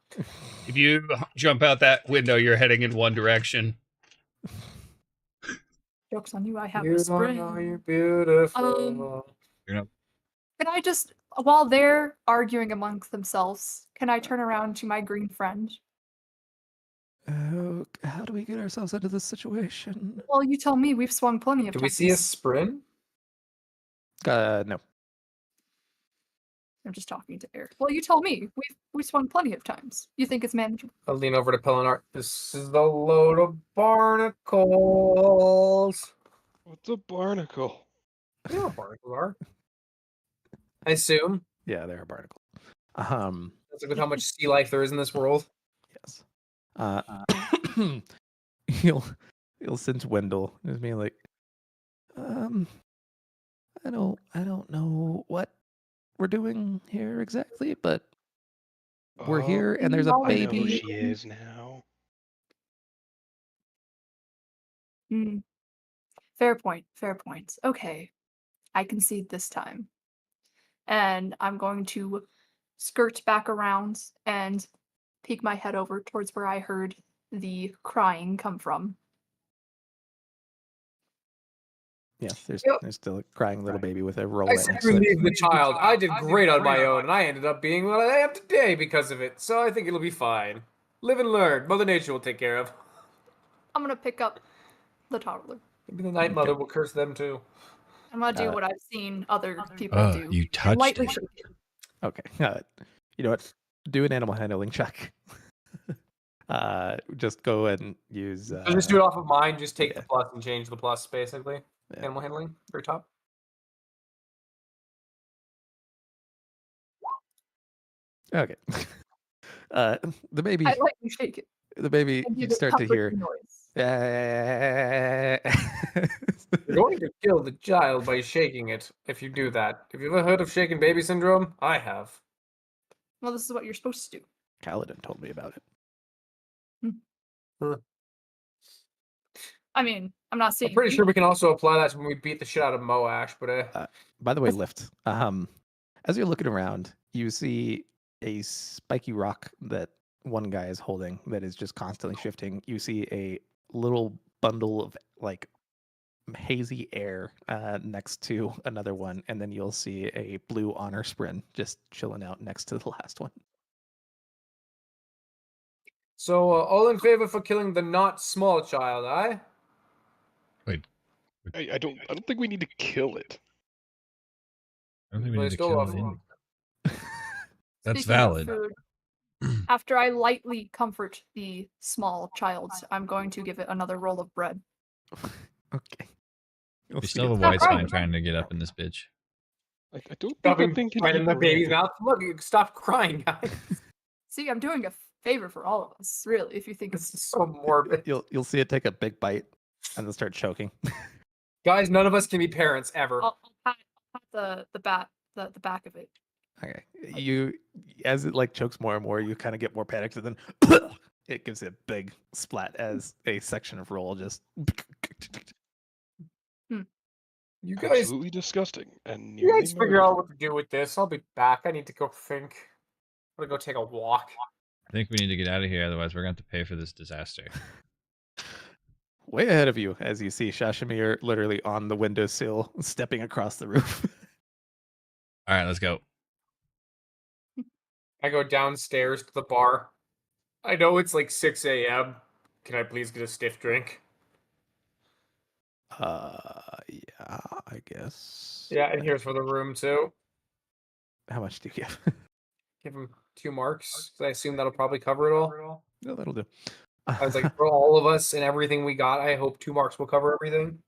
If you jump out that window, you're heading in one direction. Joke's on you, I have You a don't spring. know you're beautiful. Can I just, while they're arguing amongst themselves, can I turn around to my green friend? Oh, how do we get ourselves into this situation? Well, you tell me. We've swung plenty of Do times. we see a sprint? No. I'm just talking to Eric. Well, you tell me. We've swung plenty of times. You think it's manageable? I'll lean over to Pelinar. This is the load of barnacles. What's a barnacle? You know what barnacles are. I assume. Yeah, there are barnacles. That's like with how much sea life there is in this world. Yes. He'll send to Wendell as being like, I don't know what we're doing here exactly, but we're here and there's a Oh, I know who baby. she is now. Hmm. Fair point. Fair point. Okay. I concede this time. And I'm going to skirt back around and peek my head over towards where I heard the crying come from. Yes, there's Yep. still a crying little baby with a roll I right said next to it. relieve the child. I did great on my own, and I ended up being what I am today because of it. So I think it'll be fine. Live and learn. Mother Nature will take care of. I'm going to pick up the toddler. Maybe the Night Mother will curse them too. I'm going to do what I've seen other people do. You and touched lightly it. shake it. Okay. You know what? Do an animal handling check. Just go and use. So just do it off of mine. Just take yeah. the plus and change the plus, basically. Yeah. Animal handling, very top. Okay. The baby. I lightly shake it. The baby. And You give it start to hear. comforting noise. You're going to kill the child by shaking it if you do that. Have you ever heard of shaken baby syndrome? I have. Well, this is what you're supposed to do. Kaladin told me about it. I mean, I'm not saying. I'm pretty sure we can also apply that to when we beat the shit out of Moash, but By the way, Lift. As you're looking around, you see a spiky rock that one guy is holding that is just constantly shifting. You see a little bundle of like hazy air next to another one, and then you'll see a blue honor sprint just chilling out next to the last one. so all in favor for killing the not small child, aye? I don't think we need to kill it. I don't think we Well, need it's to still kill off. it. That's Speaking of valid. food, after I lightly comfort the small child, I'm going to give it another roll of bread. Okay. You'll We see still have a not white crying. spine trying to get up in this bitch. I don't think Stuffing that thing can right eat in the baby's bread. mouth. Look, you stop crying, guys. See, I'm doing a favor for all of us, really, if you think This it's is so morbid. You'll see it take a big bite and then start choking. Guys, none of us can be parents ever. I'll pat the back of it. Okay. You, as it like chokes more and more, you kind of get more panicked, and then it gives it a big splat as a section of roll just. You guys, Absolutely disgusting and you nearly guys figure murder. out what to do with this. I'll be back. I need to go think. I'm gonna go take a walk. I think we need to get out of here, otherwise we're going to have to pay for this disaster. Way ahead of you, as you see Shashimir literally on the windowsill, stepping across the roof. All right, let's go. I go downstairs to the bar. I know it's like 6 a.m. Can I please get a stiff drink? Yeah, I guess. Yeah, and here's for the room too. How much do you give? Give him 2 marks. 'Cause I assume that'll probably cover it all. No, that'll do. I was like, for all of us and everything we got, I hope 2 marks will cover everything.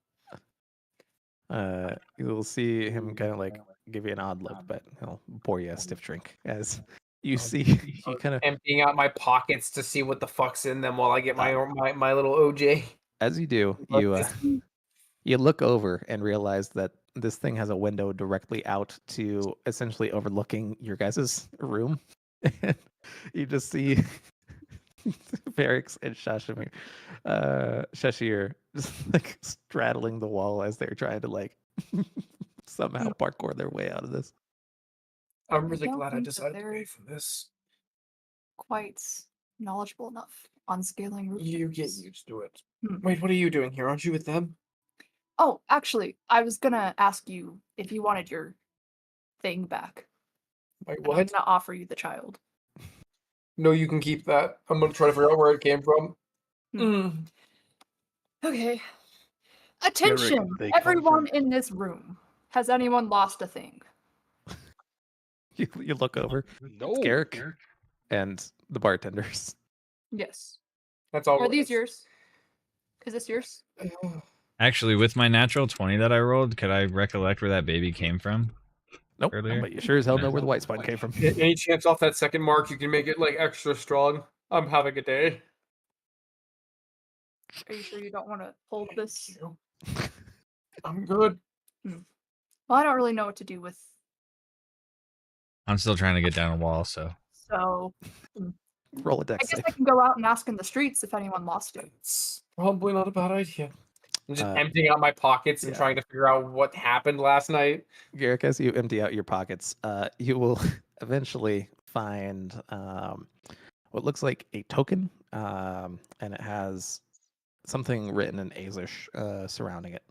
You'll see him kind of like give you an odd look, but he'll pour you a stiff drink as you see he kind of Emptying out my pockets to see what the fuck's in them while I get my little OJ. as you do, you look over and realize that this thing has a window directly out to essentially overlooking your guys' room. And you just see Varix and Shashir just like straddling the wall as they're trying to like somehow parkour their way out of this. I'm really don't glad I think that decided to they're- pay for this. Quite knowledgeable enough on scaling roof You get tables. used to it. Hmm. Wait, what are you doing here? Aren't you with them? Oh, actually, I was gonna ask you if you wanted your thing back. Wait, And I'm what? gonna offer you the child. No, you can keep that. I'm gonna try to figure out where it came from. Okay. Attention, they come everyone from- in this room. Has anyone lost a thing? You look over, No. it's Garrick and the bartenders. Yes. That's all. Are it these is. yours? Is this yours? Actually, with my natural 20 that I rolled, could I recollect where that baby came from? Nope, Earlier? but you sure as hell know No. where the white spine came from. Any chance off that second mark you can make it like extra strong? I'm having a day. Are you sure you don't want to hold this? I'm good. Well, I don't really know what to do with. I'm still trying to get down a wall, so. So Roll a I dex guess save. I can go out and ask in the streets if anyone lost it. It's probably not a bad idea. I'm just Uh, emptying out my pockets and yeah. trying to figure out what happened last night. Garrick, as you empty out your pockets, you will eventually find what looks like a token, and it has something written in Azish surrounding it.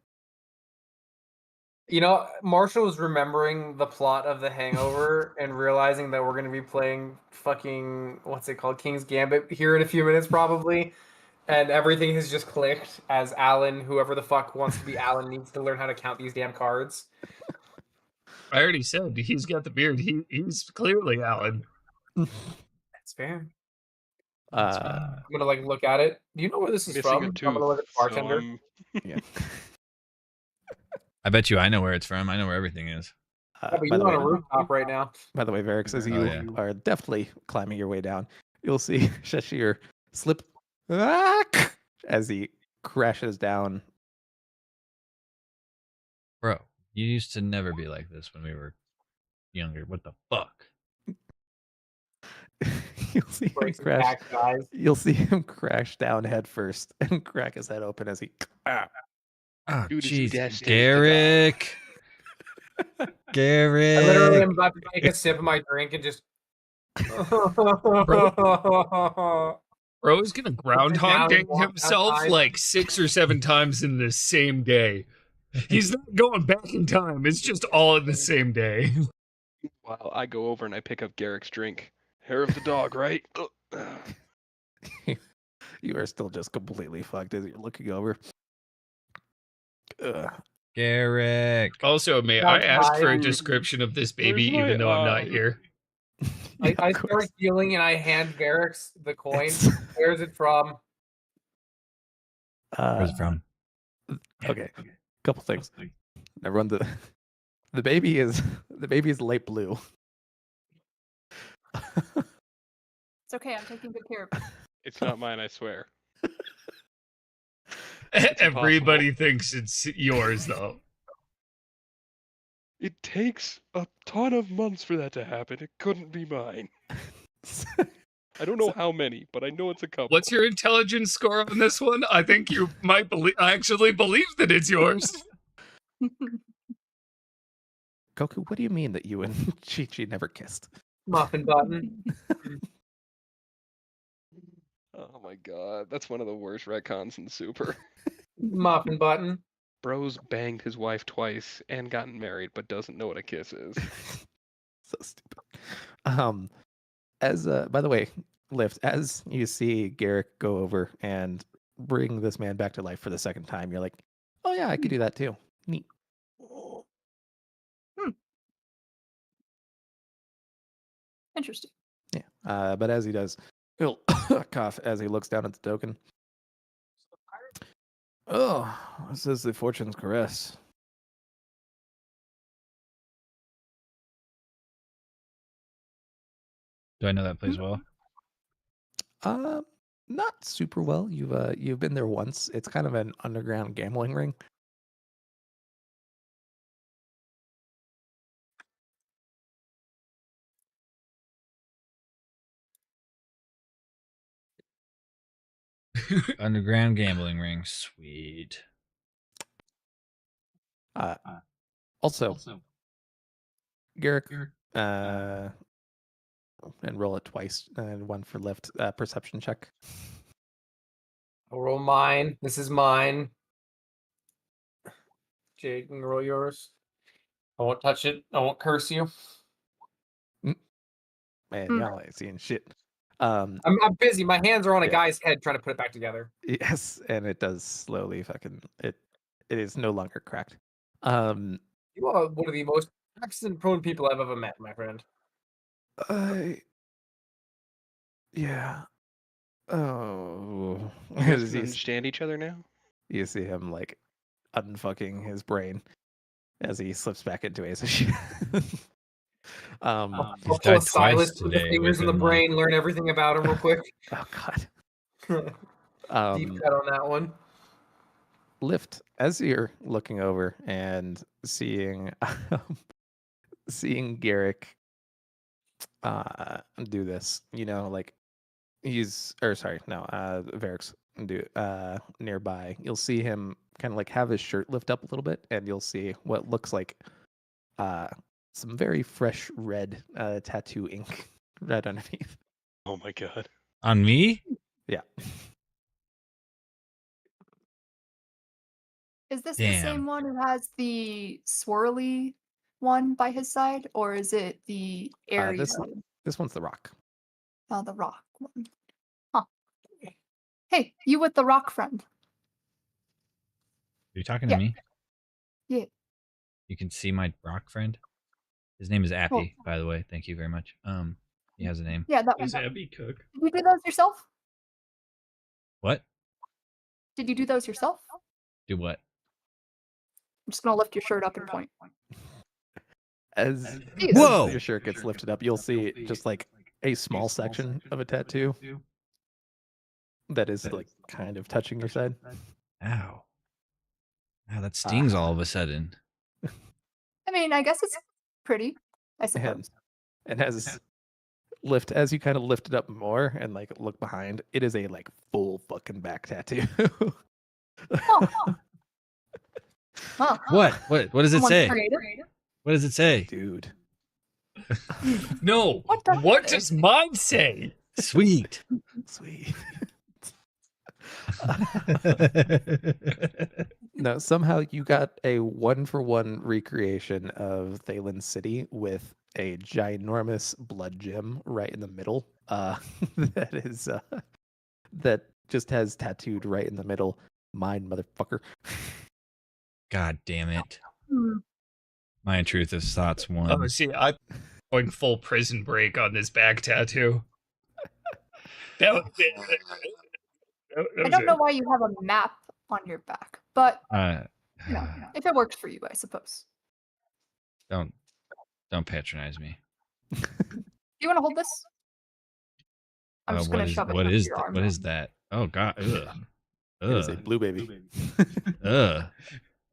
You know, Marshall was remembering the plot of The Hangover and realizing that we're going to be playing fucking, what's it called, King's Gambit here in a few minutes probably. And everything has just clicked as Alan, whoever the fuck wants to be Alan, needs to learn how to count these damn cards. I already said he's got the beard. He's clearly Alan. That's fair. Uh, I'm going to like look at it. Do you know where this is Missing from? a I'm tooth. going to look at the bartender. yeah. I bet you I know where it's from. I know where everything is. Yeah, but by, you're the on a way, rooftop right now. by the way, Varix, as Oh, you yeah. are deftly climbing your way down, you'll see Shashir slip as he crashes down. Bro, you used to never be like this when we were younger. What the fuck? You'll see him Breaks his crash. back, guys. You'll see him crash down head first and crack his head open as he. Oh, Dude is jeez. destined to die. Garrick. I literally Garrick. am about to take a sip of my drink and just. Bro is gonna groundhog day himself like 6 or 7 times in the same day. He's not going back in time. It's just all in the same day. Wow, I go over and I pick up Garrick's drink. Hair of the dog, right? You are still just completely fucked as you're looking over. Ugh. Garrick. Also, may I ask for a description of this baby, Where's my even though I'm not eye? here? Yeah, I of start course. healing and I hand Garrick's the coin. It's- Where's it from? Where's it from? Okay, couple things. Everyone, the baby is light blue. It's okay. I'm taking good care of it. It's not mine, I swear. Everybody thinks it's yours, though. It takes a ton of months for that to happen. It couldn't be mine. I don't know how many, but I know it's a couple. What's your intelligence score on this one? I think you might actually believe that it's yours. Goku, what do you mean that you and Chi-Chi never kissed? Muffin button. Oh my god, that's one of the worst retcons in Super. Muffin button. Bro's banged his wife twice and gotten married, but doesn't know what a kiss is. So stupid. As by the way, Lift, as you see Garrick go over and bring this man back to life for the second time, you're like, oh yeah, I could do that too. Neat. Interesting. Yeah. But as he does, he'll cough as he looks down at the token. Oh, this is the Fortune's Caress. Do I know that plays well? Not super well. You've been there once. It's kind of an underground gambling ring. Underground gambling ring. Sweet. Also, Garrick, and roll it twice, and one for Lift. Perception check. I'll roll mine. This is mine. Jade, you can roll yours. I won't touch it. I won't curse you. Man, y'all ain't seeing shit. I'm busy. My hands are on a Yeah. guy's head trying to put it back together. Yes, and it does slowly fucking it is no longer cracked. You are one of the most accident-prone people I've ever met, my friend. Yeah. Oh. You guys As can you, understand each other now? you see him like unfucking his brain as he slips back into Ace of Shit. I'll He's pull a died Silas, twice put the today fingers in the within, brain, learn everything about him real quick. Oh god. Deep cut on that one. Lift, as you're looking over and seeing seeing Garrick do this, like Varric's do nearby. You'll see him kind of like have his shirt lift up a little bit, and you'll see what looks like some very fresh red tattoo ink right underneath. Oh my god. On me? Yeah. Is this the Damn. same one who has the swirly one by his side, or is it the area? This one's the rock. Oh, the rock one. Huh. Hey, you with the rock friend? Are you talking Yeah. to me? Yeah. You can see my rock friend. His name is Appy, by the way. Thank you very much. He has a name. Yeah, that one. Is Abby cook? Did you do those yourself? What? Did you do those yourself? Do what? I'm just gonna lift your shirt up and point. As Whoa! your shirt gets lifted up, you'll see just like a small section of a tattoo that is like kind of touching your side. Ow. Wow, that stings all of a sudden. I mean, I guess it's pretty, I suppose. And as you kind of lift it up more and like look behind, it is a like full fucking back tattoo. Oh. Huh. What does it Someone's say? creative. What does it say? Dude. No. What does mine say? Sweet. Sweet. No, somehow you got a 1-for-1 recreation of Thaylen City with a ginormous blood gem right in the middle. That just has tattooed right in the middle. Mine, motherfucker. God damn it. Hmm. My intrusive thoughts won. Oh, see, I'm going full Prison Break on this back tattoo. That was it. I don't know why you have a map on your back, but Don't if it works for you, I suppose. patronize me. Do you want to hold this? I'm just gonna shove it. What into is your that? arm What now. is that? Oh god. Ugh. It is a Ugh. blue baby. Ugh.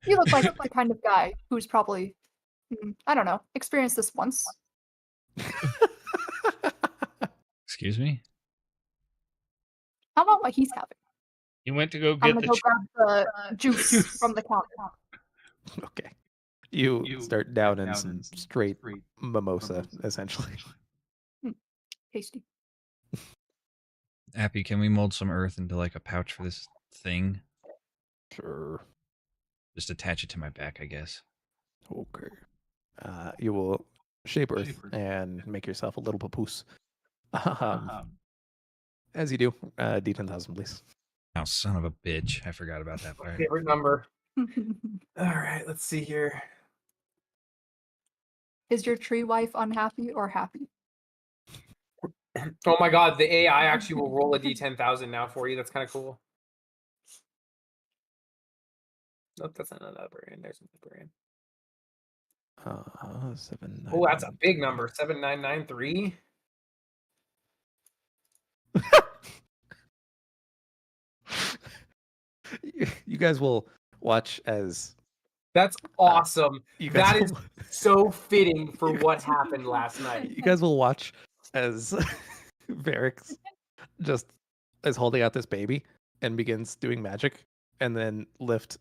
You look like the kind of guy who's probably, I don't know, experienced this once. Excuse me? How about what he's having? You went to go I'm get gonna the go grab the juice from the counter. Okay. You start down in some straight mimosa, essentially. Tasty. Appy, can we mold some earth into like a pouch for this thing? Sure. Just attach it to my back, I guess. Okay. You will shape earth and make yourself a little papoose. As you do, D10,000, please. Oh, son of a bitch. I forgot about that part. Favorite number. All right, let's see here. Is your tree wife unhappy or happy? Oh my god, the AI actually will roll a D10,000 now for you. That's kind of cool. Nope, that's not an librarian. There's a librarian. 7. Oh, that's a big number. 7993. You guys will watch as That's awesome. you guys That is will- so fitting for You what guys- happened last night. You guys will watch as Varix just is holding out this baby and begins doing magic, and then Lift,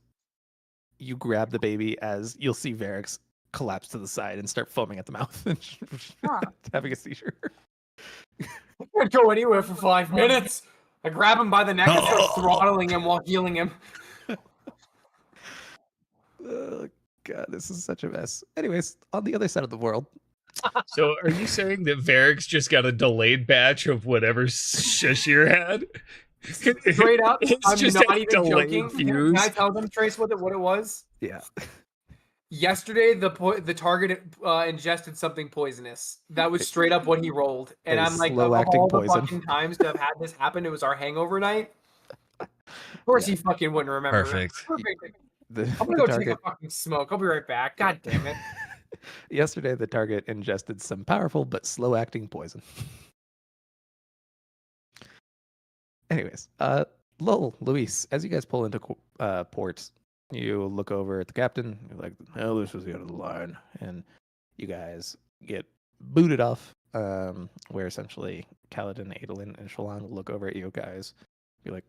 you grab the baby as you'll see Varix collapse to the side and start foaming at the mouth and having a seizure. I can't go anywhere for 5 minutes. I grab him by the neck and start throttling him while healing him. Oh, God, this is such a mess. Anyways, on the other side of the world, So are you saying that Varix just got a delayed batch of whatever Shashir had? Straight up, It's I'm just not a even delayed joking. Can fuse. I tell them, Trace, what it was? yeah. Yesterday, the target ingested something poisonous. That was straight up what he rolled. And A I'm like, of slow-acting all the poison. fucking times to have had this happen, it was our hangover night. Of course, he fucking wouldn't remember. Perfect. I'm gonna go take a fucking smoke. I'll be right back. God damn it. Yesterday, the target ingested some powerful but slow-acting poison. Anyways, Lowell, Luis, as you guys pull into port, you look over at the captain. You're like, "Hell, this is the end of the line," and you guys get booted off. Where essentially Kaladin, Adolin, and Shallan will look over at you guys, be like,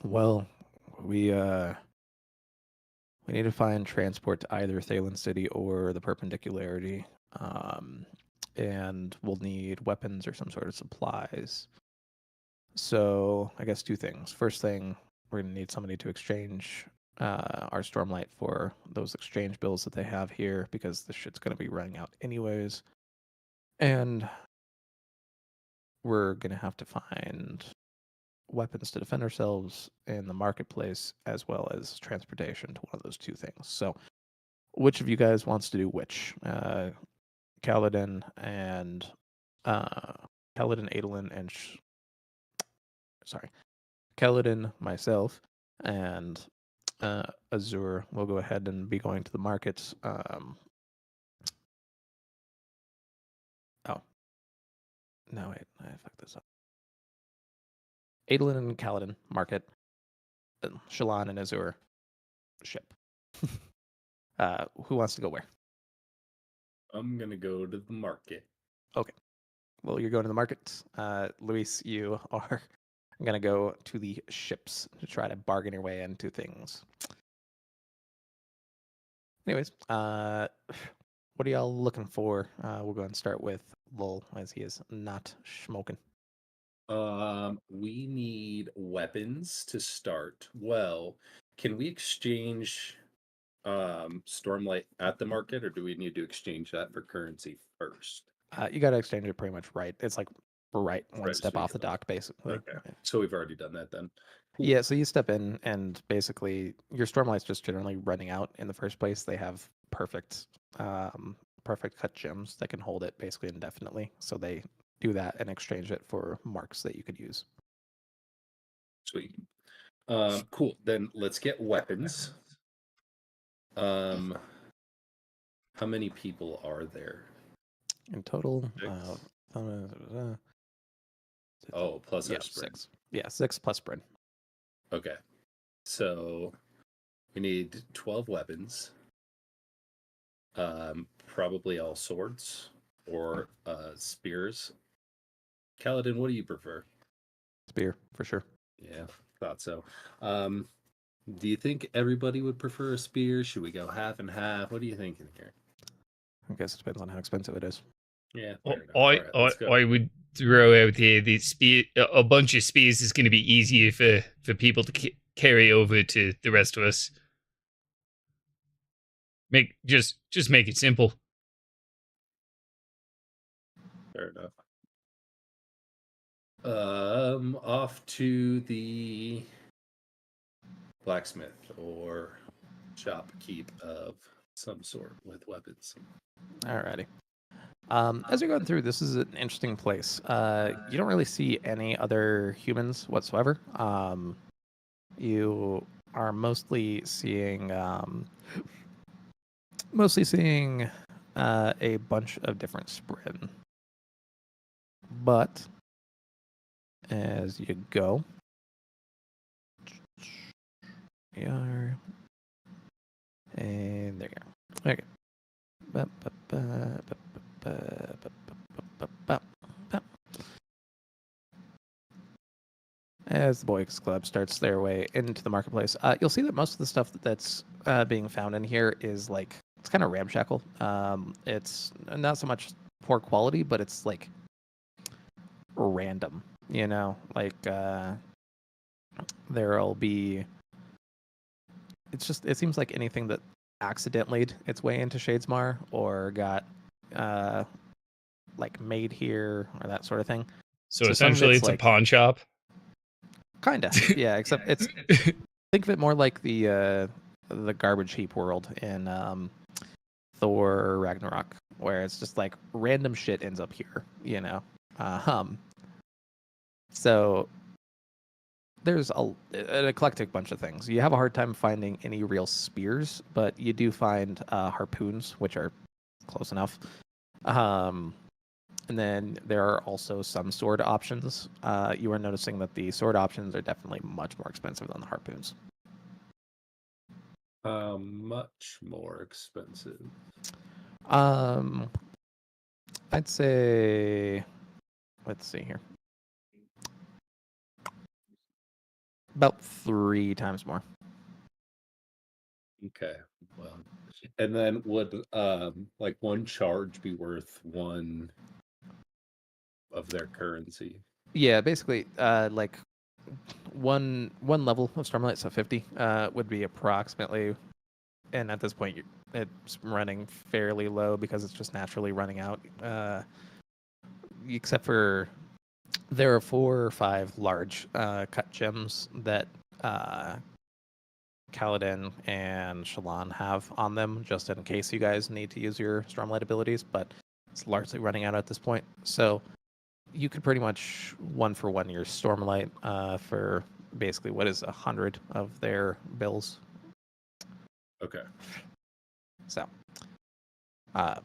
"Well, we need to find transport to either Thalen City or the Perpendicularity, and we'll need weapons or some sort of supplies. So I guess 2 things. First thing, we're gonna need somebody to exchange our Stormlight for those exchange bills that they have here, because this shit's gonna be running out anyways. And we're gonna have to find weapons to defend ourselves in the marketplace, as well as transportation to one of those 2 things. So which of you guys wants to do which? Kaladin and Adolin, and Kaladin, myself, and Azur will go ahead and be going to the markets. No, wait, I fucked this up. Adolin and Kaladin, market. Shallan and Azur, ship. Who wants to go where? I'm gonna go to the market. Well, you're going to the market. Luis, you are going to go to the ships to try to bargain your way into things. Anyways, what are y'all looking for? We'll go ahead and start with Lowell, as he is not smoking. We need weapons to start. Well, can we exchange Stormlight at the market, or do we need to exchange that for currency first? You got to exchange it pretty much right. It's like right one Right, step so you off the go- dock, basically. Okay. So we've already done that then. Yeah, so you step in, and basically your Stormlight's just generally running out in the first place. They have perfect cut gems that can hold it basically indefinitely. So they do that and exchange it for marks that you could use. Sweet. Cool. Then let's get weapons. How many people are there? In total, Six. uh, Oh, plus yeah, our sprint. 6. Yeah, 6 plus spread. Okay. So we need 12 weapons. Probably all swords or spears. Kaladin, what do you prefer? Spear, for sure. Yeah, thought so. Do you think everybody would prefer a spear? Should we go half and half? What are you thinking here? I guess it depends on how expensive it is. Yeah, Well, fair enough. All right, let's go. I would throw out here the spear. A bunch of spears is going to be easier for people to carry over to the rest of us. Just make it simple. Fair enough. Off to the blacksmith or shopkeep of some sort with weapons. Alrighty. As you're going through, this is an interesting place. You don't really see any other humans whatsoever. You are mostly seeing a bunch of different Sprin. But as you go, and there you go. Okay. As the Boys Club starts their way into the marketplace, you'll see that most of the stuff that's being found in here is like, it's kind of ramshackle. It's not so much poor quality, but it's like random, you know, like there'll be, it seems like anything that accidentally its way into Shadesmar or got like made here or that sort of thing. So some of essentially, it's like, a pawn shop. Kinda, yeah. Except it's think of it more like the garbage heap world in Thor Ragnarok, where it's just like random shit ends up here, you know. So there's an eclectic bunch of things. You have a hard time finding any real spears, but you do find harpoons, which are close enough. And then there are also some sword options. You are noticing that the sword options are definitely much more expensive than the harpoons. Much more expensive. I'd say, let's see here, about 3 times more. Okay, well, and then would like one charge be worth one of their currency? Yeah, basically, like one level of Stormlight, so 50, would be approximately, and at this point it's running fairly low because it's just naturally running out. Except for there are 4 or 5 large cut gems that Kaladin and Shallan have on them, just in case you guys need to use your Stormlight abilities, but it's largely running out at this point. So you could pretty much 1-for-1 your Stormlight for basically what is 100 of their bills. Okay. So, but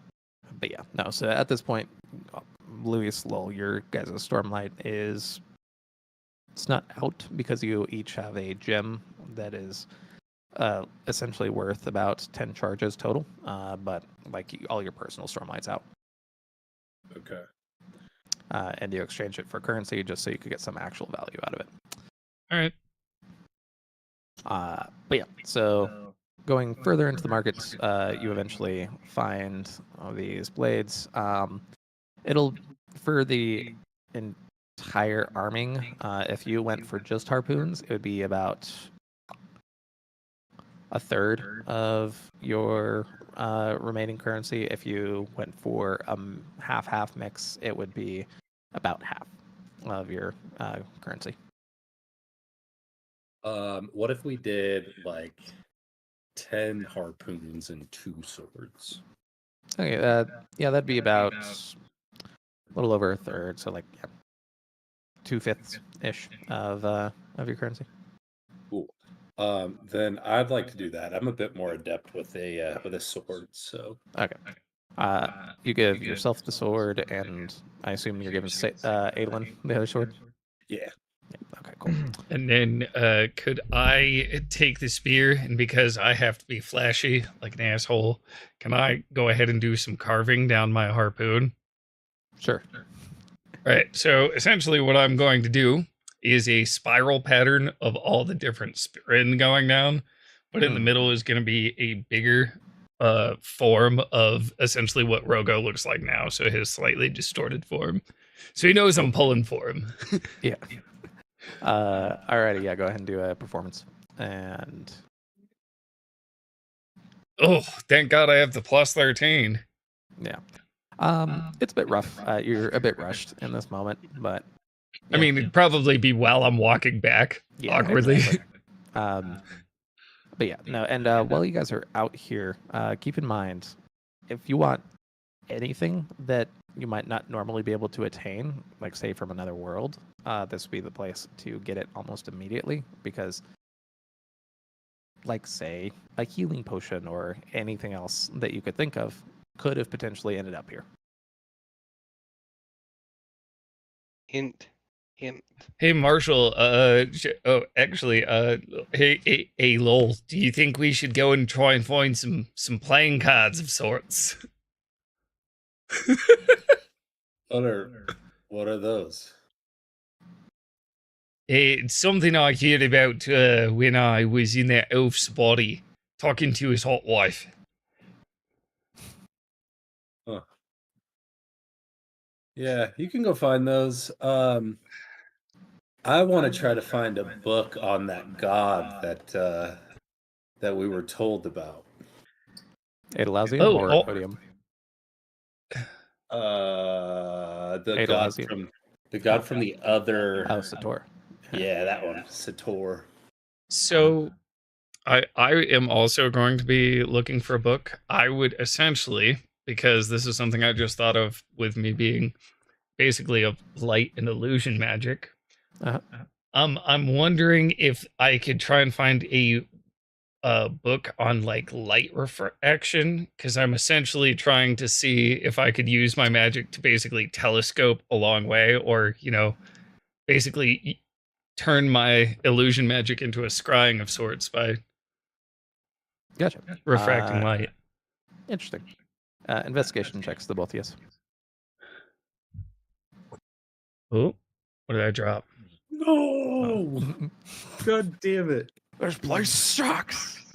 yeah, no. So at this point, Louis, Lowell, your guys' Stormlight it's not out because you each have a gem that is essentially worth about 10 charges total. But like all your personal Stormlight's out. Okay. And you exchange it for currency just so you could get some actual value out of it. All right. But yeah, so going further into the market, you eventually find these blades. It'll, for the entire arming, if you went for just harpoons, it would be about a third of your remaining currency. If you went for a half-half mix, it would be about half of your currency. What if we did like 10 harpoons and 2 swords? Okay, yeah, that'd be about a little over a third, so like 2/5 ish of your currency. Cool. Then I'd like to do that. I'm a bit more adept with a sword, so Okay. You give yourself the sword, and I assume you're giving Adolin the other sword? yeah. Okay, cool. And then could I take the spear, and because I have to be flashy like an asshole, can I go ahead and do some carving down my harpoon? Sure. All right, so essentially what I'm going to do is a spiral pattern of all the different spin going down, but in the middle is going to be a bigger form of essentially what Rogo looks like now, so his slightly distorted form. So he knows I'm pulling for him. Yeah. Alrighty, yeah, go ahead and do a performance. And oh, thank God I have the plus 13. yeah. It's a bit rough. You're a bit rushed in this moment, but I mean, it'd probably be while I'm walking back awkwardly. Exactly. But yeah, no, and while you guys are out here, keep in mind, if you want anything that you might not normally be able to attain, like say from another world, this would be the place to get it almost immediately, because like say a healing potion or anything else that you could think of could have potentially ended up here. Hint. Hey Marshall, actually, hey Lowell, do you think we should go and try and find some playing cards of sorts? What are those? It's something I heard about when I was in that elf's body, talking to his hot wife. Huh. Yeah, you can go find those. I want to try to find a book on that god that we were told about. Adelazium or Odium? The god from the other. Oh, Sator. Yeah, that one, Sator. So, I am also going to be looking for a book. I would essentially, because this is something I just thought of with me being basically of light and illusion magic. I'm wondering if I could try and find a book on like light refraction, because I'm essentially trying to see if I could use my magic to basically telescope a long way, or basically turn my illusion magic into a scrying of sorts by refracting light. Interesting. Investigation checks, the both of you. Oh, what did I drop? No! God damn it. This place sucks.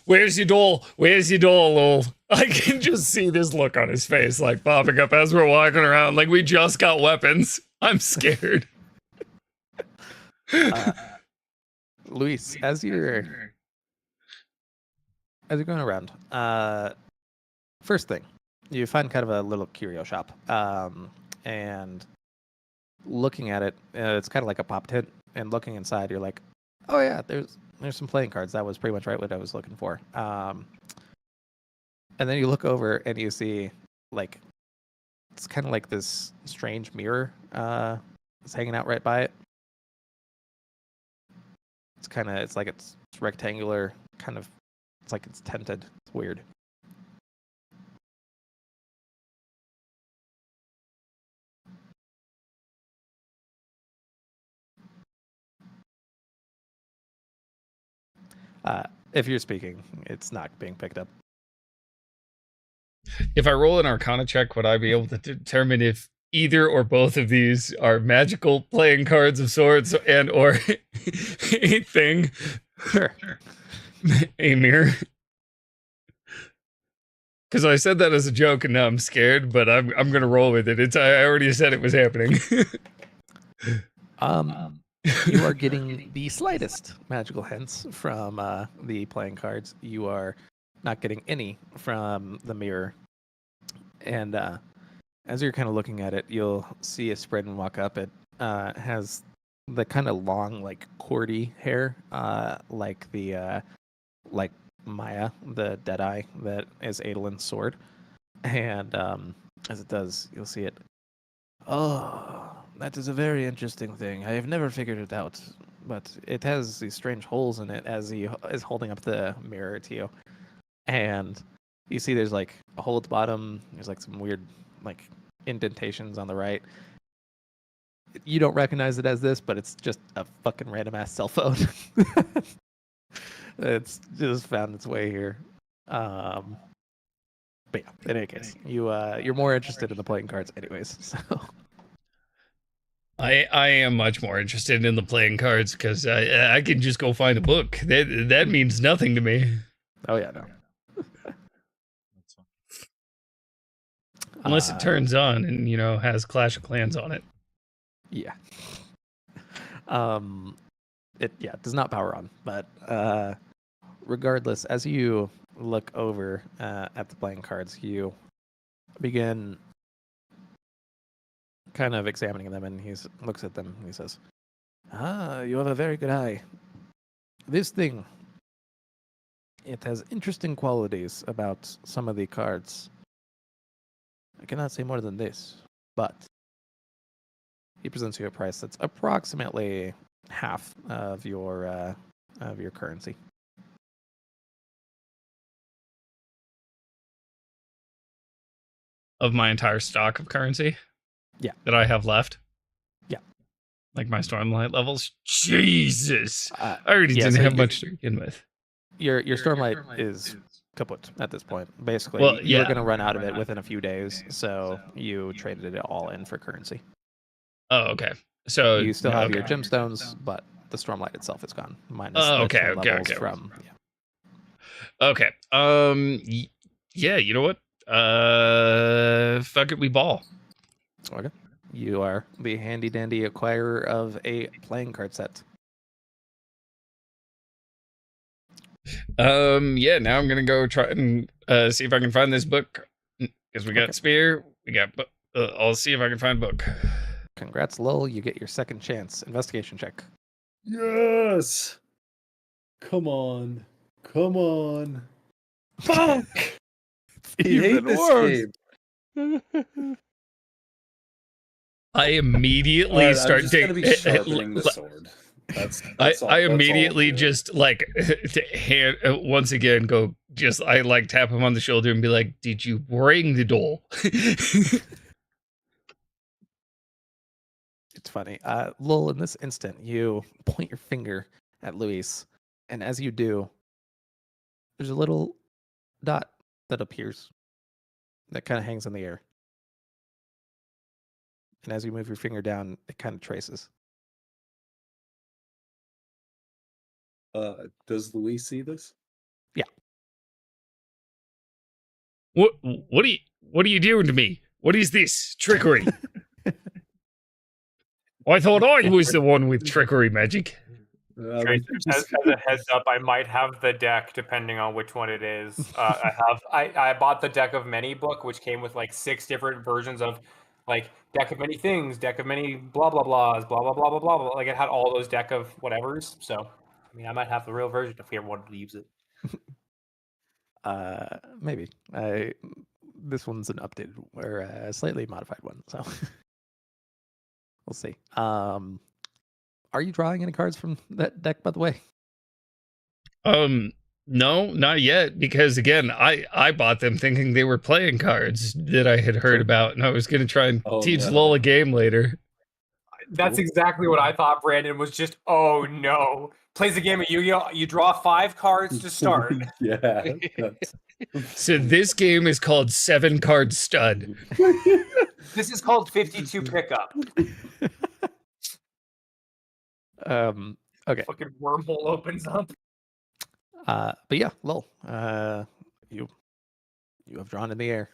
Where's your doll? Where's your doll, lol? I can just see this look on his face, like popping up as we're walking around, like we just got weapons. I'm scared. Luis, as you're going around, first thing, you find kind of a little curio shop, and looking at it, it's kind of like a pop tent. And looking inside, you're like, oh yeah, there's some playing cards. That was pretty much right what I was looking for. And then you look over and you see like it's kind of like this strange mirror that's hanging out right by it. It's like it's rectangular, kind of. It's like it's tinted. It's weird. If you're speaking, it's not being picked up. If I roll an Arcana check, would I be able to determine if either or both of these are magical playing cards of sorts and or a thing? Sure. A mirror. Because I said that as a joke and now I'm scared, but I'm gonna roll with it. I already said it was happening. You are getting the slightest magical hints from the playing cards. You are not getting any from the mirror. And as you're kind of looking at it, you'll see a spread and walk up. It has the kind of long, like cordy hair, like Maya, the Deadeye that is Adelin's sword. And as it does, you'll see it. Oh, that is a very interesting thing. I have never figured it out, but it has these strange holes in it as he is holding up the mirror to you. And you see there's like a hole at the bottom. There's like some weird like indentations on the right. You don't recognize it as this, but it's just a fucking random ass cell phone. It's just found its way here. But yeah, in any case, you're more interested in the playing cards anyways. So I am much more interested in the playing cards because I can just go find a book. That means nothing to me. Oh yeah, no. Unless it turns on and, has Clash of Clans on it. Yeah. It does not power on, but regardless, as you look over at the playing cards, you begin kind of examining them, and he looks at them and he says, you have a very good eye. This thing, it has interesting qualities about some of the cards. I cannot say more than this, but he presents you a price that's approximately half of your currency. Of my entire stock of currency? Yeah. That I have left? Yeah. Like my Stormlight levels? Jesus! I already yeah, didn't so have much to begin with. Your Stormlight is kaput at this point. Basically, Well, you were yeah. going to run out of it within a few days, so you traded it all in for currency. Oh, okay. So You still have your okay. gemstones, but the Stormlight itself is gone. Minus Oh, the okay, 10 okay, levels okay. from... Okay. Yeah, you know what? Fuck it, we ball. Okay. You are the handy-dandy acquirer of a playing card set. Yeah, now I'm gonna go try and see if I can find this book. Because we got Okay. spear, we got I'll see if I can find book. Congrats, Lil. You get your second chance. Investigation check. Yes. Come on. Come on. Fuck. I hate this game. I immediately Alright, start I'm just gonna be sharpening the sword. That's all. I That's all immediately I'm doing. just like to hand once again go just I like tap him on the shoulder and be like, "Did you bring the doll?" It's funny. Lil, in this instant, you point your finger at Luis, and as you do, there's a little dot that appears that kind of hangs in the air. And as you move your finger down, it kind of traces. Does Luis see this? Yeah. What are you doing to me? What is this trickery? I thought I was the one with trickery magic. As a heads up, I might have the deck depending on which one it is. I bought the deck of many book, which came with like 6 different versions of like deck of many things, deck of many blah blah blahs, blah blah blah blah blah blah. Like it had all those deck of whatevers. So I mean, I might have the real version if we ever wanted to use it. Maybe. This one's an updated or a slightly modified one, so we'll see. Are you drawing any cards from that deck, by the way? No, not yet, because again, I bought them thinking they were playing cards that I had heard Sure. about, and I was gonna try and teach no. Lol a game later. That's exactly what I thought. Brandon was just, oh no. Plays a game of Yu-Gi-Oh! You draw 5 cards to start. Yeah. So this game is called 7 Card Stud. This is called 52 pickup. Okay. Fucking wormhole opens up. But yeah, Lol. You have drawn in the air.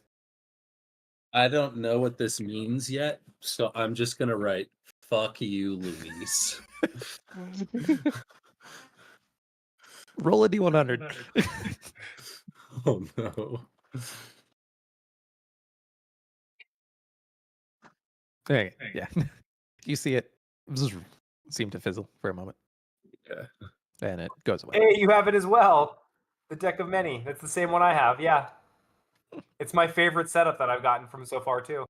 I don't know what this means yet, so I'm just gonna write "fuck you, Luis." Roll a D100. Oh no. Okay, yeah. You see it seem to fizzle for a moment. Yeah. And it goes away. Hey, you have it as well. The deck of many. That's the same one I have. Yeah. It's my favorite setup that I've gotten from so far too.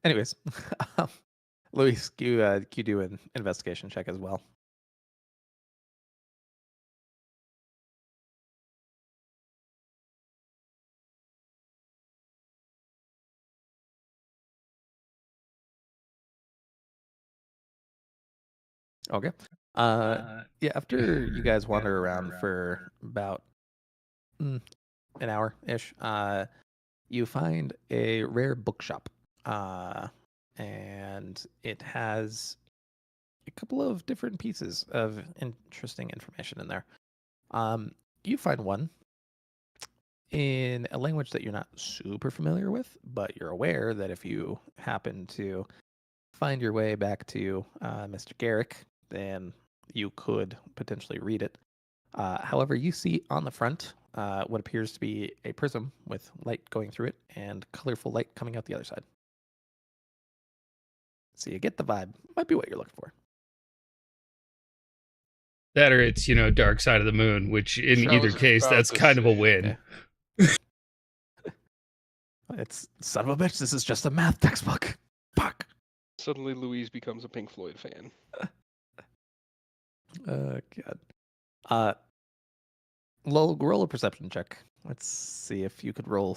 Anyways, Luis, you do an investigation check as well. Okay. Yeah, after you guys wander around for about an hour-ish, you find a rare bookshop and it has a couple of different pieces of interesting information in there. You find one in a language that you're not super familiar with, but you're aware that if you happen to find your way back to Mr. Garrick, then you could potentially read it. However, you see on the front what appears to be a prism with light going through it and colorful light coming out the other side. So you get the vibe. Might be what you're looking for. That or it's, Dark Side of the Moon, which in I either was case, about that's to kind of a say. win. It's son of a bitch. This is just a math textbook. Fuck. Suddenly, Louise becomes a Pink Floyd fan. God. Roll a perception check. Let's see if you could roll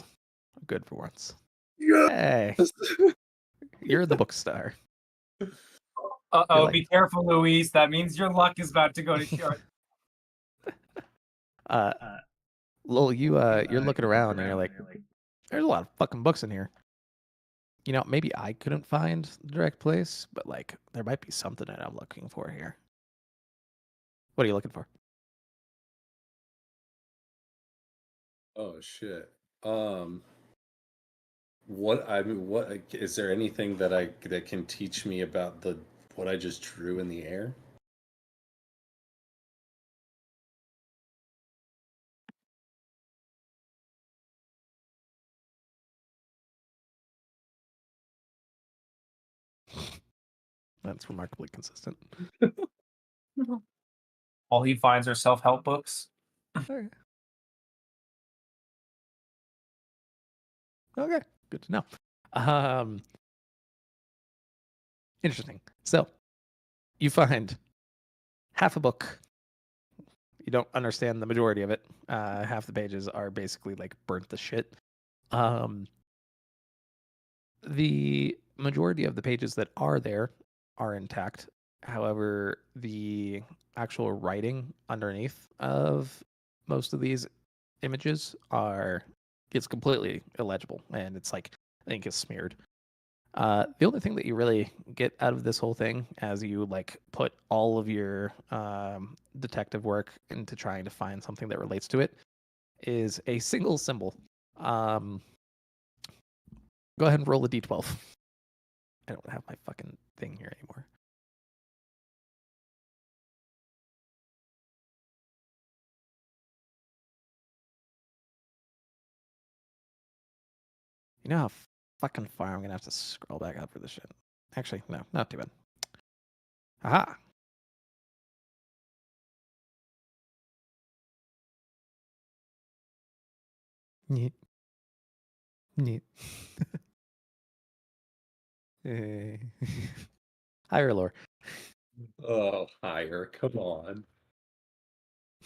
good for once. Hey, you're the book star. Uh-oh, like- be careful, Louise. That means your luck is about to go to short. Lowell, you're looking around and you're like, there's a lot of fucking books in here. Maybe I couldn't find the direct place, but like there might be something that I'm looking for here. What are you looking for? Oh shit. What is there anything that can teach me about what I just drew in the air? That's remarkably consistent. All he finds are self-help books. Okay, good to know. Interesting. So you find half a book. You don't understand the majority of it. Half the pages are basically like burnt to shit. The majority of the pages that are there are intact. However, the actual writing underneath of most of these images it's completely illegible, and it's like I think it's smeared. The only thing that you really get out of this whole thing, as you like put all of your detective work into trying to find something that relates to it, is a single symbol. Go ahead and roll a d12. I don't have my fucking thing here anymore. You know how fucking far I'm gonna have to scroll back up for this shit. Actually, no, not too bad. Aha! Neat. Neat. Higher lore. Oh, higher. Come on.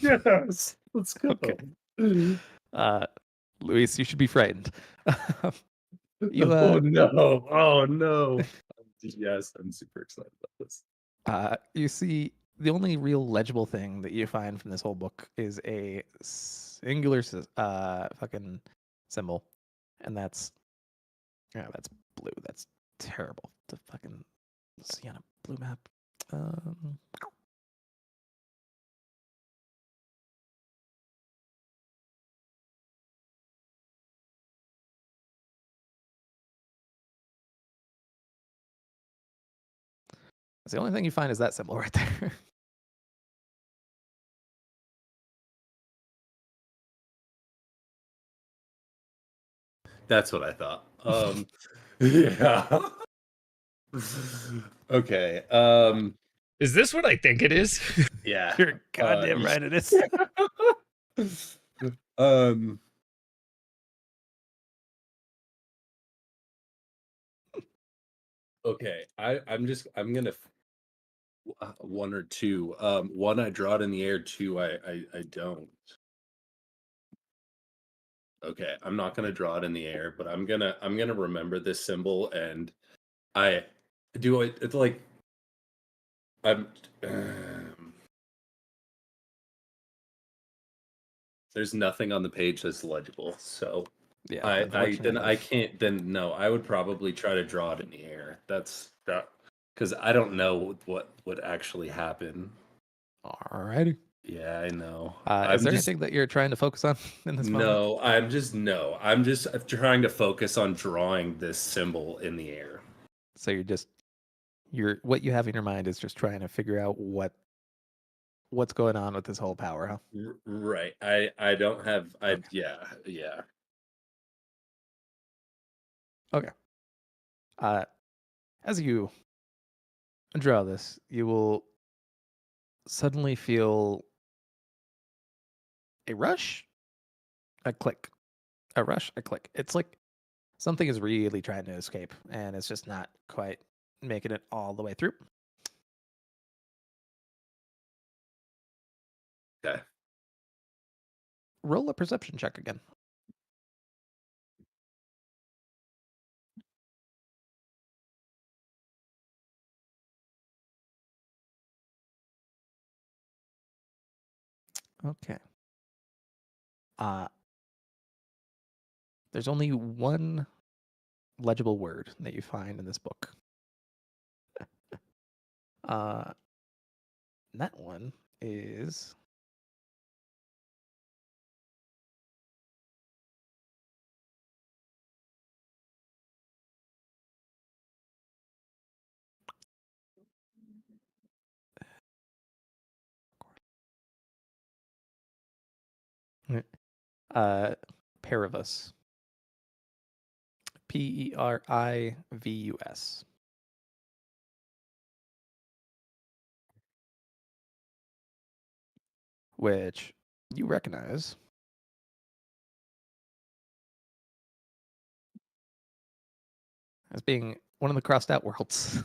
Yes. Let's go. Okay. Luis, you should be frightened. Oh no. Oh no. Yes, I'm super excited about this. You see, the only real legible thing that you find from this whole book is a singular fucking symbol, and that's blue. That's terrible to fucking see on a blue map. That's the only thing you find is that symbol right there. That's what I thought. Yeah. Okay. Is this what I think it is? Yeah. You're goddamn right it is. Okay. I'm gonna one or two. One, I draw it in the air. Two, I don't. Okay, I'm not gonna draw it in the air, but I'm gonna remember this symbol, and I do it. It's like I'm. There's nothing on the page that's legible, so Yeah, I unfortunately. can't then no, I would probably try to draw it in the air. That's that because I don't know what would actually happen. Alrighty. Yeah, I know. Is I'm there just anything that you're trying to focus on in this moment? no, I'm just trying to focus on drawing this symbol in the air. So you're what you have in your mind is just trying to figure out what's going on with this whole power, huh? Right. I don't have Okay. yeah. Okay. As you draw this, you will suddenly feel a rush, a click, a rush, a click. It's like something is really trying to escape, and it's just not quite making it all the way through. Okay. Roll a perception check again. Okay. There's only one legible word that you find in this book. And that one is Perivus. Perivus. Which you recognize as being one of the crossed out worlds.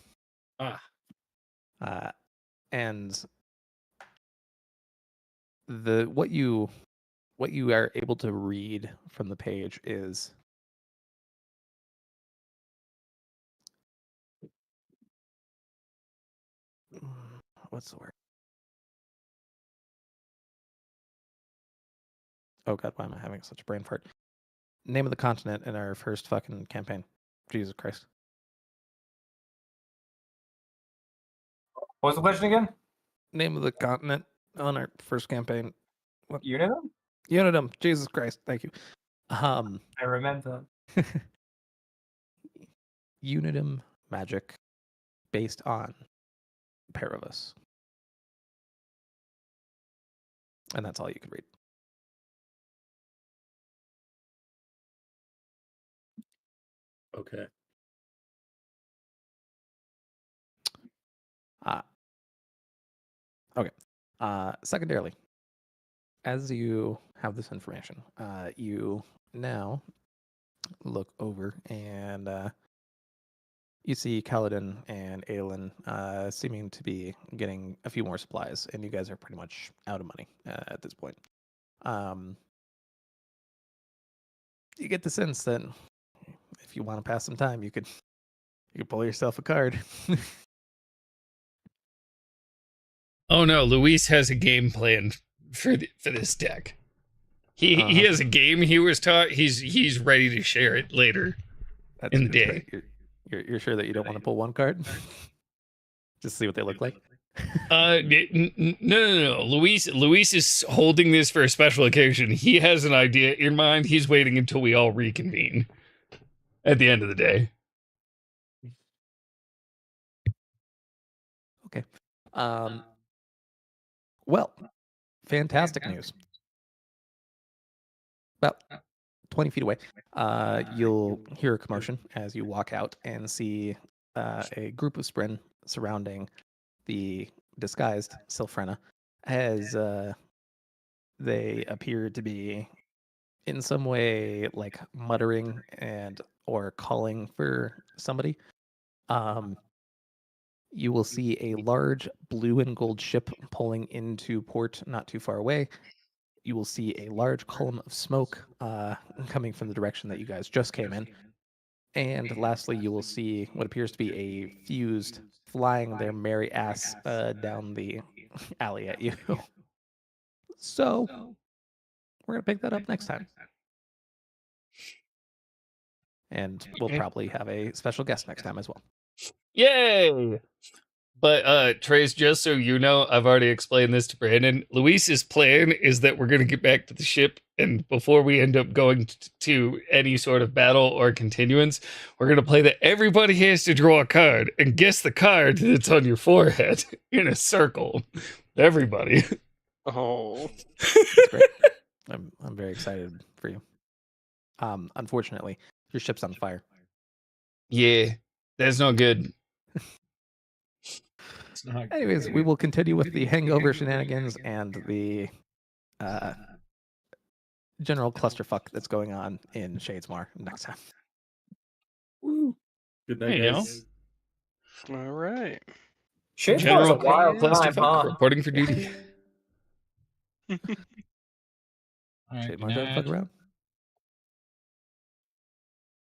And what you are able to read from the page is what's the word? Oh god, why am I having such a brain fart? Name of the continent in our first fucking campaign. Jesus Christ. What was the question again? Name of the continent on our first campaign. What? Unitum? Unitum. Jesus Christ. Thank you. I remember. Unitum magic based on Perivus. And that's all you can read. Okay. Okay. Secondarily, as you have this information, you now look over and you see Kaladin and Aelin seeming to be getting a few more supplies, and you guys are pretty much out of money at this point. You get the sense that if you want to pass some time, you could pull yourself a card. Oh no, Luis has a game planned for this deck. He has a game he was taught. He's ready to share it later in the day. Great. You're sure that you don't want to pull one card? Just see what they look like. No. Luis is holding this for a special occasion. He has an idea in mind. He's waiting until we all reconvene at the end of the day. Okay. Well, fantastic news. About 20 feet away, you'll hear a commotion as you walk out and see a group of Spren surrounding the disguised Sylphrena as they appear to be in some way like muttering and or calling for somebody. You will see a large blue and gold ship pulling into port not too far away. You will see a large column of smoke coming from the direction that you guys just came in. And lastly, you will see what appears to be a fused flying their merry ass down the alley at you. So, we're going to pick that up next time. and we'll probably have a special guest next time as well. Yay! But Trace, just so you know, I've already explained this to Brandon. Luis's plan is that we're going to get back to the ship, and before we end up going to any sort of battle or continuance, we're going to play that everybody has to draw a card and guess the card that's on your forehead in a circle. Everybody. Oh. That's great. I'm very excited for you. Unfortunately, your ship's on fire. Yeah, that's not good. Anyways, we will continue with the hangover shenanigans and the general clusterfuck that's going on in Shadesmar next time. Woo. Good night, There you guys. All right. Shadesmar's a General wild time, clusterfuck huh? reporting for duty. All right, Shadesmar good doesn't fuck night. around.